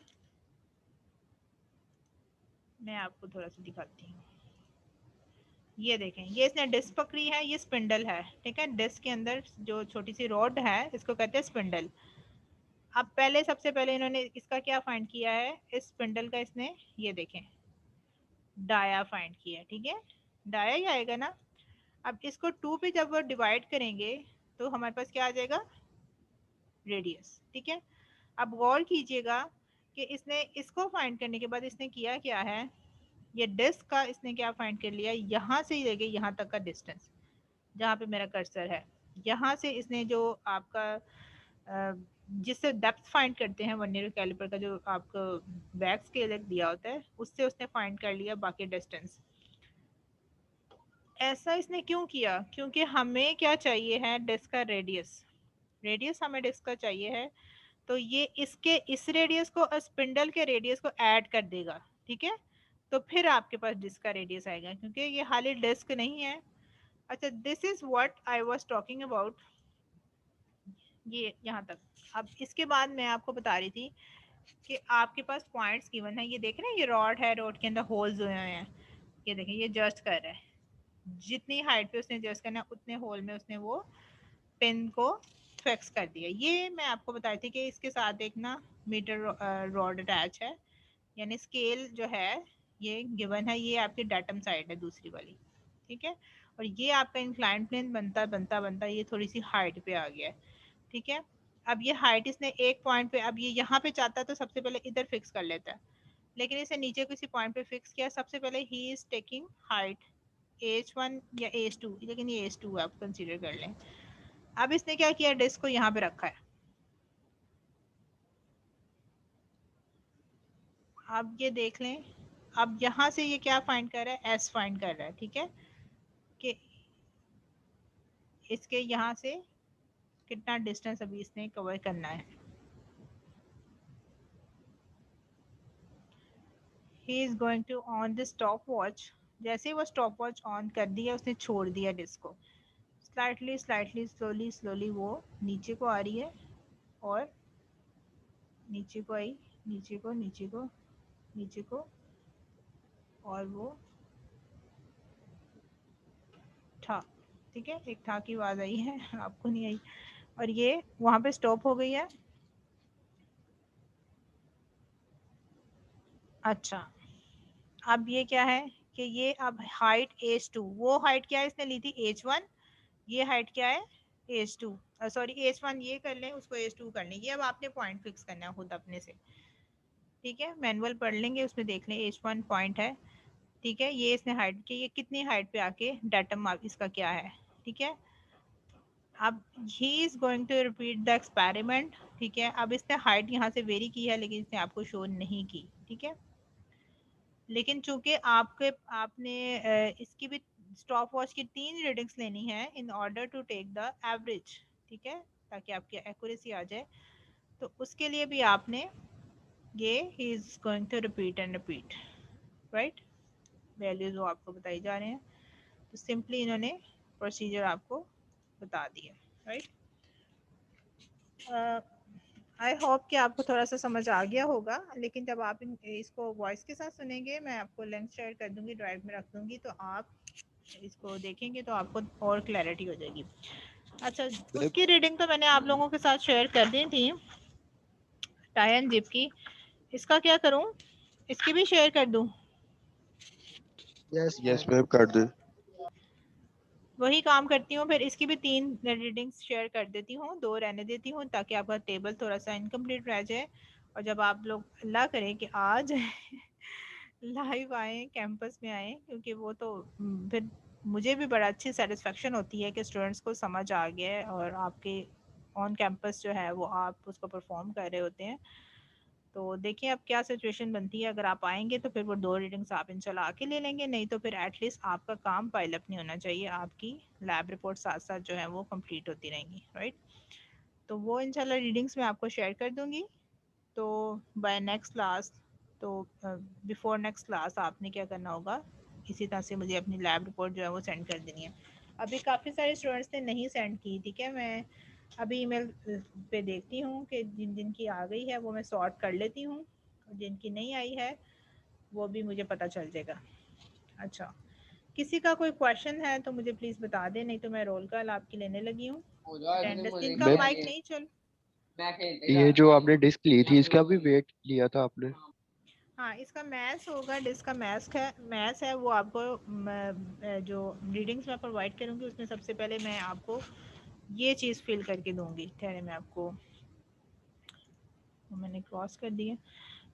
मैं आपको थोड़ा सा दिखाती हूँ। ये देखें, ये इसने डिस्क पकड़ी है, ये स्पिंडल है। ठीक है, डिस्क के अंदर जो छोटी सी रॉड है इसको कहते हैं स्पिंडल। अब पहले सबसे पहले इन्होंने इसका क्या फाइंड किया है, इस स्पिंडल का इसने ये देखें डाया फाइंड किया है। ठीक है, डाया ही आएगा ना। अब इसको 2 पे जब वो डिवाइड करेंगे तो हमारे पास क्या आ जाएगा, रेडियस। ठीक है, अब गौर कीजिएगा कि इसने इसको फाइंड करने के बाद इसने किया क्या है, ये डिस्क का इसने क्या फाइंड कर लिया, यहाँ से लेके यहाँ तक का डिस्टेंस, जहाँ पे मेरा कर्सर है, यहाँ से इसने जो आपका जिससे डेप्थ फाइंड करते हैं वर्नियर कैलिपर का, जो आपको बैक स्केल दिया होता है, उससे उसने फाइंड कर लिया बाकी डिस्टेंस। ऐसा इसने क्यों किया, क्योंकि हमें क्या चाहिए है, डिस्क का रेडियस, रेडियस हमें डिस्क का चाहिए है, तो ये इसके इस रेडियस को और स्पिंडल के रेडियस को ऐड कर देगा, ठीक है, तो फिर आपके पास डिस्क का रेडियस आएगा, क्योंकि ये खाली डिस्क नहीं है। अच्छा, this is what I was talking about, ये यहाँ तक। अब इसके बाद मैं आपको बता रही थी कि आपके पास पॉइंट्स गिवन है, ये देख रहे हैं, ये रॉड है, रॉड के अंदर होल्स हुए हैं, ये देखें, ये जस्ट कर रहा है, जितनी हाइट पे उसने एडजस्ट करना है उतने होल में उसने वो पेन को फिक्स कर दिया। ये मैं आपको बताई थी कि इसके साथ एक ना मीटर रॉड अटैच है, यानी स्केल जो है ये गिवन है, ये आपकी डाटम साइड है दूसरी वाली, ठीक है, और ये आपका इंक्लाइन प्लेन बनता बनता बनता ये थोड़ी सी हाइट पे आ गया है, ठीक है। अब ये हाइट इसने एक पॉइंट पे, अब ये यहाँ पे चाहता है तो सबसे पहले इधर फिक्स कर लेता है, लेकिन इसे नीचे किसी पॉइंट पे फिक्स किया, सबसे पहले he is taking height H1 या H2, लेकिन ये H2 आप कंसीडर कर लें। अब इसने क्या किया, डिस्क को यहाँ पे रखा है, अब ये देख लें, अब यहाँ से ये क्या फाइंड कर रहा है, S फाइंड कर रहा है, ठीक है, कि इसके यहाँ से कितना डिस्टेंस अभी इसने कवर करना है। He is going to on the stopwatch, जैसे ही वो स्टॉप वॉच ऑन कर दिया उसने छोड़ दिया डिस्क को, स्लाइटली स्लाइटली स्लोली स्लोली वो नीचे को आ रही है, और नीचे को आई, नीचे को नीचे को नीचे को, और वो ठा, ठीक है, एक ठा की आवाज आई है, आपको नहीं आई, और ये वहां पे स्टॉप हो गई है। अच्छा, अब ये क्या है कि ये अब हाइट H2, वो हाइट क्या है इसने ली थी H1, ये हाइट क्या है H2, सॉरी H1 ये कर लें, उसको H2 कर लें, ये अब आपने पॉइंट फिक्स करना है खुद अपने से, ठीक है, मैनुअल पढ़ लेंगे उसमें देख लें, H1 पॉइंट है, ठीक है, ये इसने हाइट की, ये कितनी हाइट पे आके डाटम इसका क्या है, ठीक है। अब he is going to repeat the experiment, ठीक है, अब इसने हाइट यहाँ से वेरी की है, लेकिन इसने आपको शो नहीं की, ठीक है, लेकिन चूंकि आपने इसकी भी स्टॉप वॉच की 3 रीडिंग्स लेनी है in order to take the average, ठीक है, ताकि आपकी एक्यूरेसी आ जाए, तो उसके लिए भी आपने ये he is going to repeat and repeat, right, values वो आपको बताई जा रहे हैं, तो सिंपली इन्होंने प्रोसीजर आपको बता दिया, राइट। आई होप कि आपको थोड़ा सा समझ आ गया होगा, लेकिन जब आप इसको वॉइस के साथ सुनेंगे, मैं आपको लिंक शेयर कर दूंगी, ड्राइव में रख दूंगी, तो आप इसको देखेंगे तो आपको और क्लैरिटी हो जाएगी। अच्छा, उसकी रीडिंग तो मैंने आप लोगों के साथ शेयर कर दी थी, टाई एंड जिप की, इसका क्या करूं, इसकी भी शेयर कर दूं? यस मैम कर दे। वही काम करती हूँ, फिर इसकी भी 3 रीडिंग्स शेयर कर देती हूँ, 2 रहने देती हूँ, ताकि आपका टेबल थोड़ा सा इनकम्प्लीट रह जाए, और जब आप लोग अल्लाह करें कि आज लाइव आए, कैंपस में आए, क्योंकि वो तो फिर मुझे भी बड़ा अच्छी सेटिस्फेक्शन होती है कि स्टूडेंट्स को समझ आ गया है, और आपके ऑन कैंपस जो है वो आप उसको परफॉर्म कर रहे होते हैं। तो देखिए अब क्या सिचुएशन बनती है, अगर आप आएंगे तो फिर वो 2 रीडिंग्स आप इंशाल्लाह आके ले लेंगे, नहीं तो फिर एटलीस्ट आपका काम पाइल अप नहीं होना चाहिए, आपकी लैब रिपोर्ट साथ साथ जो है वो कंप्लीट होती रहेंगी, राइट। तो वो इंशाल्लाह रीडिंग्स मैं आपको शेयर कर दूंगी, तो बाय नेक्स्ट क्लास, तो बिफोर नेक्स्ट क्लास आपने क्या करना होगा, इसी तरह से मुझे अपनी लैब रिपोर्ट जो है वो सेंड कर देनी है। अभी काफ़ी सारे स्टूडेंट्स ने नहीं सेंड की, ठीक है, मैं अभी ईमेल पे देखती हूँ कि जिन जिन की आ गई है वो मैं सॉर्ट कर लेती हूँ, और जिनकी नहीं आई है वो भी मुझे पता चल जाएगा। अच्छा, किसी का कोई क्वेश्चन है तो मुझे प्लीज़ बता दें, नहीं तो मैं रोल कॉल आपकी लेने लगी हूँ। अटेंडेंस जिनका माइक नहीं चल, ये जो आपने डिस्क ली थी इसका भी वेट लिया था आपने? हाँ, इसका मैथ्स होगा, डिस्क का मैथ्स है, वो आपको जो रीडिंग्स मैं प्रोवाइड करूँगी उसमें सबसे पहले मैं आपको ये चीज़ फिल करके दूंगी, ठहरे मैं आपको, मैंने क्रॉस कर दिया,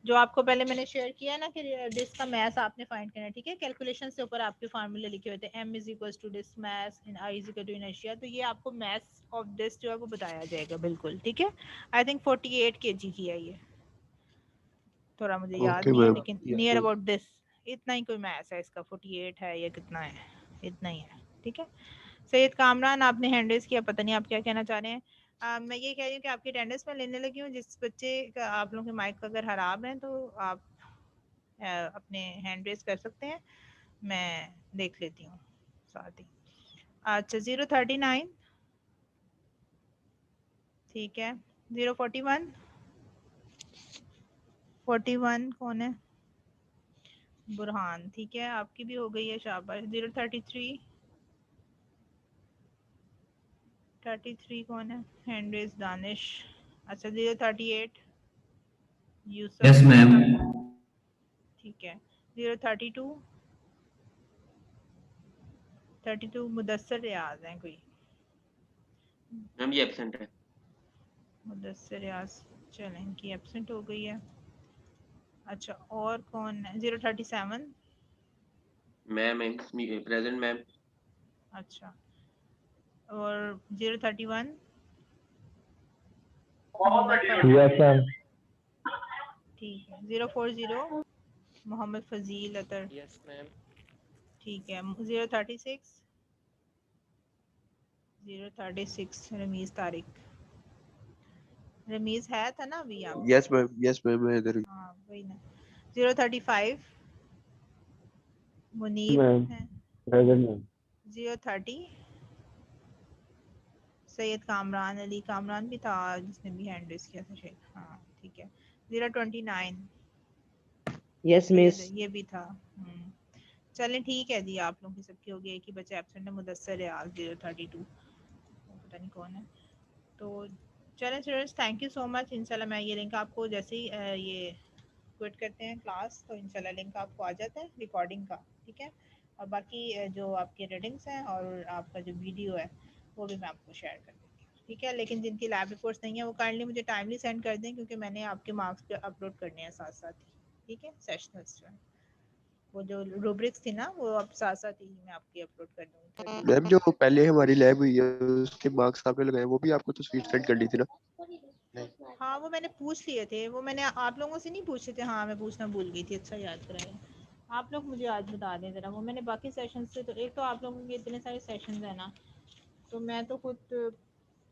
जो आपको पहले मैंने शेयर किया ना कि डिस का मैथ आपने फाइंड करना है, ठीक है। कैलकुलेशन से ऊपर आपके फार्मूले लिखे हुए थे, m is equal to disc mass इन i is equal to inertia, तो ये आपको मैथ ऑफ डिस जो है वो बताया जाएगा बिल्कुल, ठीक है। आई थिंक 48 kg की है ये, थोड़ा मुझे याद ओके नहीं है, मैम। लेकिन yes near ma'am. About this इतना ही कोई मैथ है इसका, 48 है या कितना है, इतना ही है, ठीक है। सैयद कामरान, आपने हैंड रेज किया, पता नहीं आप क्या कहना चाह रहे हैं। मैं ये कह रही हूँ कि आपकी अटेंडेंस में लेने लगी हूँ, जिस बच्चे का आप लोगों के माइक अगर खराब है तो आप अपने हैंड रेज कर सकते हैं, मैं देख लेती हूँ साथ ही। अच्छा 039, ठीक है। 041, 41 कौन है? बुरहान, ठीक है, आपकी भी हो गई है, शाबाश। 033, 33 कौन है? Hand raise Danish. अच्छा 038 यूसुफ। Yes ma'am. ठीक है। 032, 32 मुदस्सर रियाज हैं कोई? मैम ये एब्सेंट है। मुदस्सर रियाज, चलें, इनकी एब्सेंट हो गई है। अच्छा और कौन है? 037, मैम प्रेजेंट मैम। अच्छा, और 031 यस मैम। ठीक है। 040 मोहम्मद फजील अतर, यस मैम। ठीक है। 036, 036 रमीज तारिक, रमीज है था ना अभी आप? यस मैम मैं इधर ही। हाँ वही ना। 035 मुनीब मैम है। Present ma'am. 030 सैयद कामरान, अली कामरान भी था जिसने भी हैंड रेस किया था शायद, हाँ ठीक है। 029 यस सैयद, मिस। ये भी था। चलें ठीक है जी, आप लोगों की सबकी हो गई, एक ही बच्चा एब्सेंट है, मुदस्सर है आज 032, पता नहीं कौन है। तो चलें students, thank you so much. इंशाल्लाह मैं ये लिंक आपको जैसे ही ये क्विट करते हैं क्लास, तो इंशाल्लाह लिंक आपको आ जाता है रिकॉर्डिंग का, ठीक है। और बाकी जो आपके रीडिंग्स हैं और आपका जो वीडियो है वो भी मैं आपको शेयर कर दूँगी, ठीक है। लेकिन जिनकी लैब रिपोर्ट्स नहीं है वो काइंडली मुझे टाइमली सेंड कर दें, क्योंकि मैंने आपके मार्क्स पे अपलोड करने हैं साथ साथ ही, ठीक है। सेशनल्स जो है वो जो रूब्रिक्स थी ना, वो अब साथ साथ ही मैं आपकी अपलोड कर दूँगी। मैम जो पहले हमारी लैब हुई है उसके मार्क्स आपने लगाए, वो भी आपको तस्वीर सेंड करनी थी ना? हाँ वो मैंने पूछ लिए थे, वो मैंने आप लोगों से नहीं पूछे थे, हाँ मैं पूछना भूल गई थी, अच्छा याद कराया। आप लोग मुझे आज बता दें ज़रा, वो मैंने बाकी सेशन से, तो एक तो आप लोगों के इतने सारे सेशंस हैं ना, तो मैं तो खुद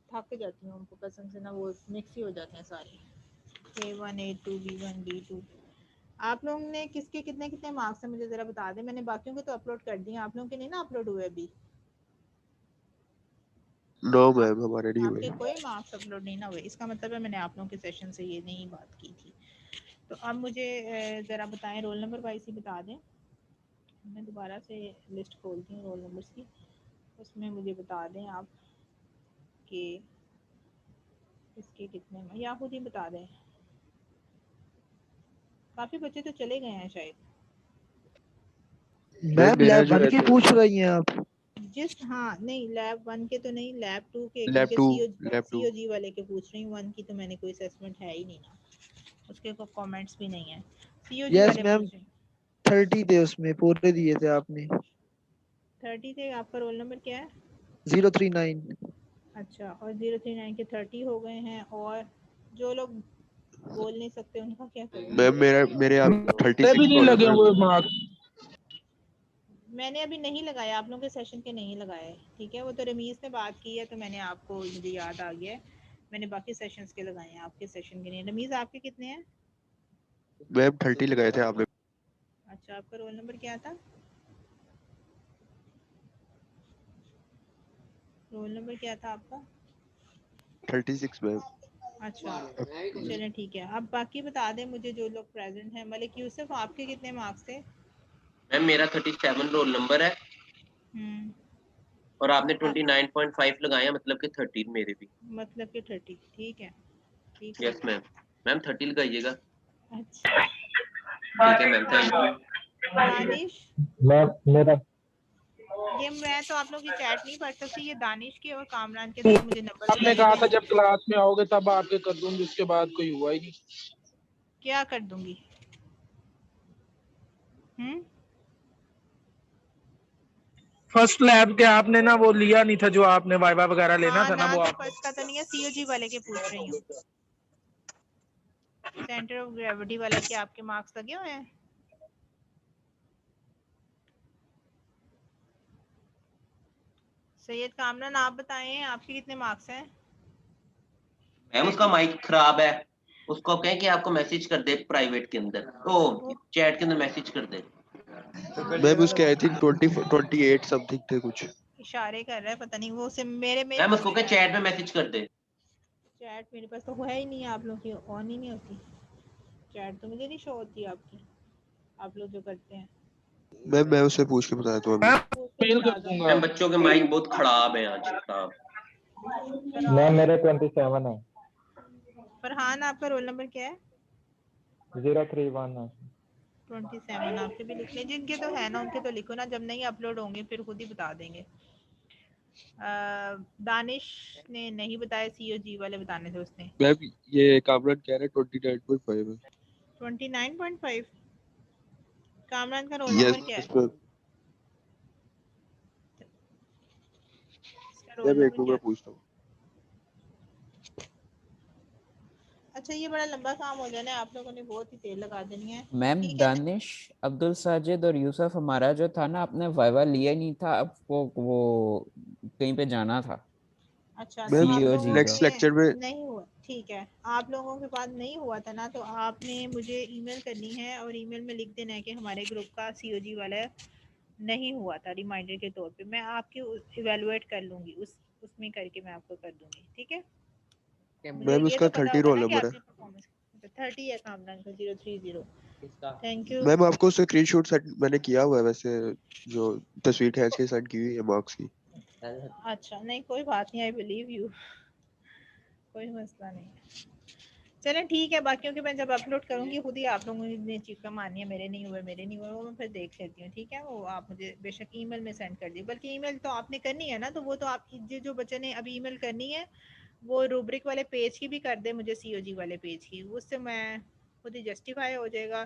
थक जाती हूँ, उनको कसम से ना, वो मिक्स ही हो जाते हैं सारे, A1 A2 B1 B2। आप लोगों ने किसके कितने कितने मार्क्स हैं मुझे ज़रा बता दें। मैंने बाकियों के तो अपलोड कर दिए, आप लोगों के नहीं ना अपलोड हुए अभी? नो आप मैम हमारे नहीं हुए। आपके कोई मार्क्स अपलोड नहीं ना हुए, इसका मतलब है मैंने आप लोगों के सेशन से ये नहीं बात की थी। तो अब मुझे ज़रा बताएं, रोल नंबर वाइज ही बता दें। मैं दोबारा से लिस्ट खोलती हूँ रोल नंबर्स की, उसमें मुझे बता दें आप कि इसके कितने, या खुद ही बता दें। काफ़ी बच्चे तो चले गए हैं शायद। मैम मैम मेरा लैब जो 1 है की पूछ रही हैं आप? जिस, हाँ नहीं लैब 1 के तो नहीं, लैब 2 के, लैब क्योंकि 2 लैब 2 सीओजी वाले के पूछ रही हूँ। 1 की तो मैंने कोई असेसमेंट है ही नहीं ना, उसके कोई कमेंट्स भी नहीं है, सीओजी यस वाले मैम पूछ रहे हैं। 30 थे उसमें, पूरे दिए थे आपने। 30 थे, आपका रोल नंबर क्या है? 039। अच्छा, और 039 के 30 हो गए हैं, और जो लोग बोल नहीं सकते उनका क्या करूँ? मैम मेरे आप भी 36 नहीं हो लगे गए हुए मैम। मार्क्स। मैंने अभी नहीं लगाया, आप लोगों के सेशन के नहीं लगाए, ठीक है। वो तो रमीज ने बात की है, तो मैंने आपको, मुझे याद आ गया है, मैंने बाकी सेशंस के लगाए हैं, आपके सेशन के नहीं। रमीज आपके कितने हैं? मैम 30 लगाए थे आपने। अच्छा, आपका रोल नंबर क्या था? रोल नंबर क्या था आपका? 36 मैम। अच्छा चलें ठीक है। अब बाकी बता दें मुझे जो लोग प्रेजेंट हैं। मलिक यूसुफ, आपके कितने मार्क्स थे? मैम मेरा 37 रोल नंबर है हम्म, और आपने 29.5 लगाए हैं, मतलब कि 30 मेरे भी। मतलब कि 30, ठीक है, ठीक हो यस गया। मैम। मैम 30 लगाइएगा। अच्छा ठीक है ma'am, thank you. Danish, ma'am मेरा ये मैं तो आप लोग की चैट नहीं पढ़ सकती, ये दानिश के और कामरान के ज़रा मुझे नंबर आपने दे कहा दें। था जब क्लास में आओगे तब आपके कर दूंगी, उसके बाद कोई हुआ ही नहीं। क्या कर दूंगी? फर्स्ट लैब के आपने ना वो लिया नहीं था जो आपने वाइवा वगैरह लेना हाँ था ना, ना, वो तो आप फर्स्ट का तो नहीं है, सीओजी वाले के पूछ रही हूँ। सेंटर ऑफ ग्रेविटी वाला के आपके मार्क्स लगे हुए हैं? सैयद कामरान आप बताएं आपके कितने मार्क्स हैं? मैम उसका माइक खराब है, उसको कहें कि आपको मैसेज कर दे प्राइवेट के अंदर, ओ चैट के अंदर मैसेज कर दे। मैम उसके आई थिंक 28 समथिंग थे कुछ। इशारे कर रहा है, पता नहीं वो से मेरे मैम उसको कहें चैट में मैसेज कर दे। चैट मेरे पास तो है ही नहीं, आप लोग की ऑन ही नहीं होती चैट, तो मुझे नहीं शो होती आपकी, आप लोग जो करते हैं। मैं उससे पूछ के बताता हूँ अभी। मेल कर दूंगा। मैम बच्चों के माइक बहुत खराब है आज, खराब। मैम मेरे 27 है। फरहान आपका रोल नंबर क्या है? 031 है। 27 आपके भी लिख लें, जिनके तो है ना उनके तो लिखो ना, जब नहीं अपलोड होंगे फिर खुद ही बता देंगे। दानिश ने नहीं बताया, सीओजी वाले बताने थे उसने। मैम ये कामरान कह रहे 29.5 है। 29.5 कामरान का रोल नंबर क्या है? इसका रोल मैम एक नंबर मिनट क्या मैं है? पूछता हूँ। अच्छा ये बड़ा लंबा काम हो जाना है, आप लोगों ने बहुत ही तेल लगा देनी है। मैम दानिश, अब्दुल साजिद और यूसुफ हमारा जो था ना, आपने वाइवा लिया नहीं था, अब वो कहीं पे जाना था। अच्छा तो आप लोगों नेक्स्ट लेक्चर में नहीं हुआ, ठीक है, आप लोगों के पास नहीं हुआ था ना, तो आपने मुझे ईमेल करनी है और ईमेल में लिख देना है कि हमारे ग्रुप का सीओजी वाला नहीं हुआ था, रिमाइंडर के तौर पे मैं आपकी इवेलुएट कर लूंगी, उसमें करके मैं आपको कर दूंगी, ठीक है? मुझे मैम ये उसका तो पता 30 होगा रोल ना कि नंबर है। आपकी परफॉर्मेंस 30 है कामरान का 030। Thank you. मैम आपको स्क्रीनशॉट सेंड मैंने किया हुआ है वैसे, जो तस्वीर खींच के सेंड की हुई है मार्क्स की। अच्छा नहीं कोई बात नहीं, आई बिलीव यू, कोई मसला नहीं है। चलें ठीक है, बाकियों के मैं जब अपलोड करूंगी खुद ही आप लोगों ने चीखा मारनी है, मेरे नहीं हुए मेरे नहीं हुए, वो मैं फिर देख लेती हूँ, ठीक है? वो आप मुझे बेशक ईमेल में सेंड कर दिए, बल्कि ईमेल तो आपने करनी है ना, तो वो तो आप जो बच्चे ने अभी ईमेल करनी है वो रूब्रिक वाले पेज की भी कर दे मुझे, सीओजी वाले पेज की, उससे मैं खुद ही जस्टिफाई हो जाएगा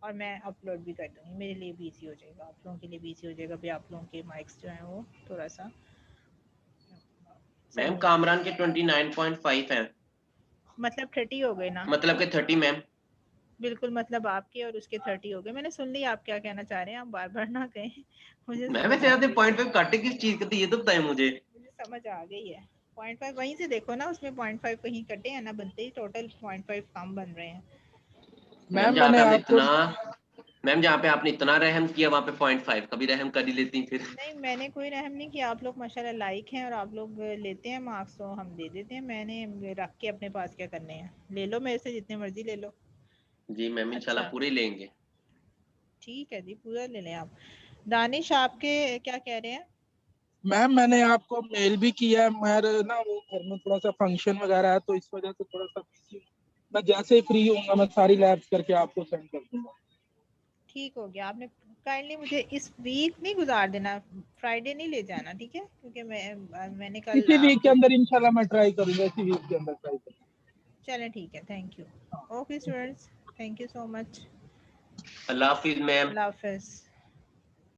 और मैं अपलोड भी कर दूँगी, मेरे लिए भी ईजी हो जाएगा, आप लोगों के लिए भी ईजी हो जाएगा भी, आप लोगों के मार्क्स जो हैं वो थोड़ा सा। मैम कामरान के 29.5 हैं। मतलब 30 हो गए ना? मतलब के 30 मैम। बिल्कुल, मतलब आपके और उसके 30 हो गए। मैंने सुन लिया आप क्या कहना चाह रहे हैं, आप बार बार ना कहें, मुझे मैम समझ वैसे आ आपने गई, 0.5 काटे किस चीज के थे, ये तो बताएं मुझे। मुझे समझ आ गई है। 0.5 वहीं से देखो ना, उसमें 0.5 कहीं कटे हैं ना, बनते ही टोटल 0.5 कम बन रहे हैं। मैम जहाँ पे आपने इतना, मैम जहाँ पे आपने इतना रहम किया वहाँ पे 0.5 का भी रहम कर ही लेती फिर। नहीं मैंने कोई रहम नहीं किया, आप लोग माशाल्लाह लाइक हैं और आप लोग लेते हैं मार्क्स तो हम दे देते हैं, मैंने रख के अपने पास क्या करने हैं, ले लो मेरे से जितने मर्जी ले लो। जी मैम इंशाल्लाह पूरे लेंगे। ठीक है जी, पूरा ले लें आप। दानिश आपके क्या कह रहे हैं? मैम मैंने आपको मेल भी किया है, मेरे ना वो घर में थोड़ा सा फंक्शन वगैरह है, तो इस वजह से थोड़ा सा बिजी हूँ। मैं जैसे ही फ्री होऊंगा मैं सारी लैब्स करके आपको सेंड कर दूंगा। ठीक हो गया, आपने काइंडली मुझे इस वीक नहीं गुजार देना, फ्राइडे नहीं ले जाना, ठीक है? क्योंकि मैंने कल इसी वीक के अंदर इंशाल्लाह मैं ट्राई करूंगा, इसी वीक के अंदर ट्राई करूंगा। चलें ठीक है, thank you. Okay students, thank you so much. Allah Hafiz ma'am. Allah Hafiz.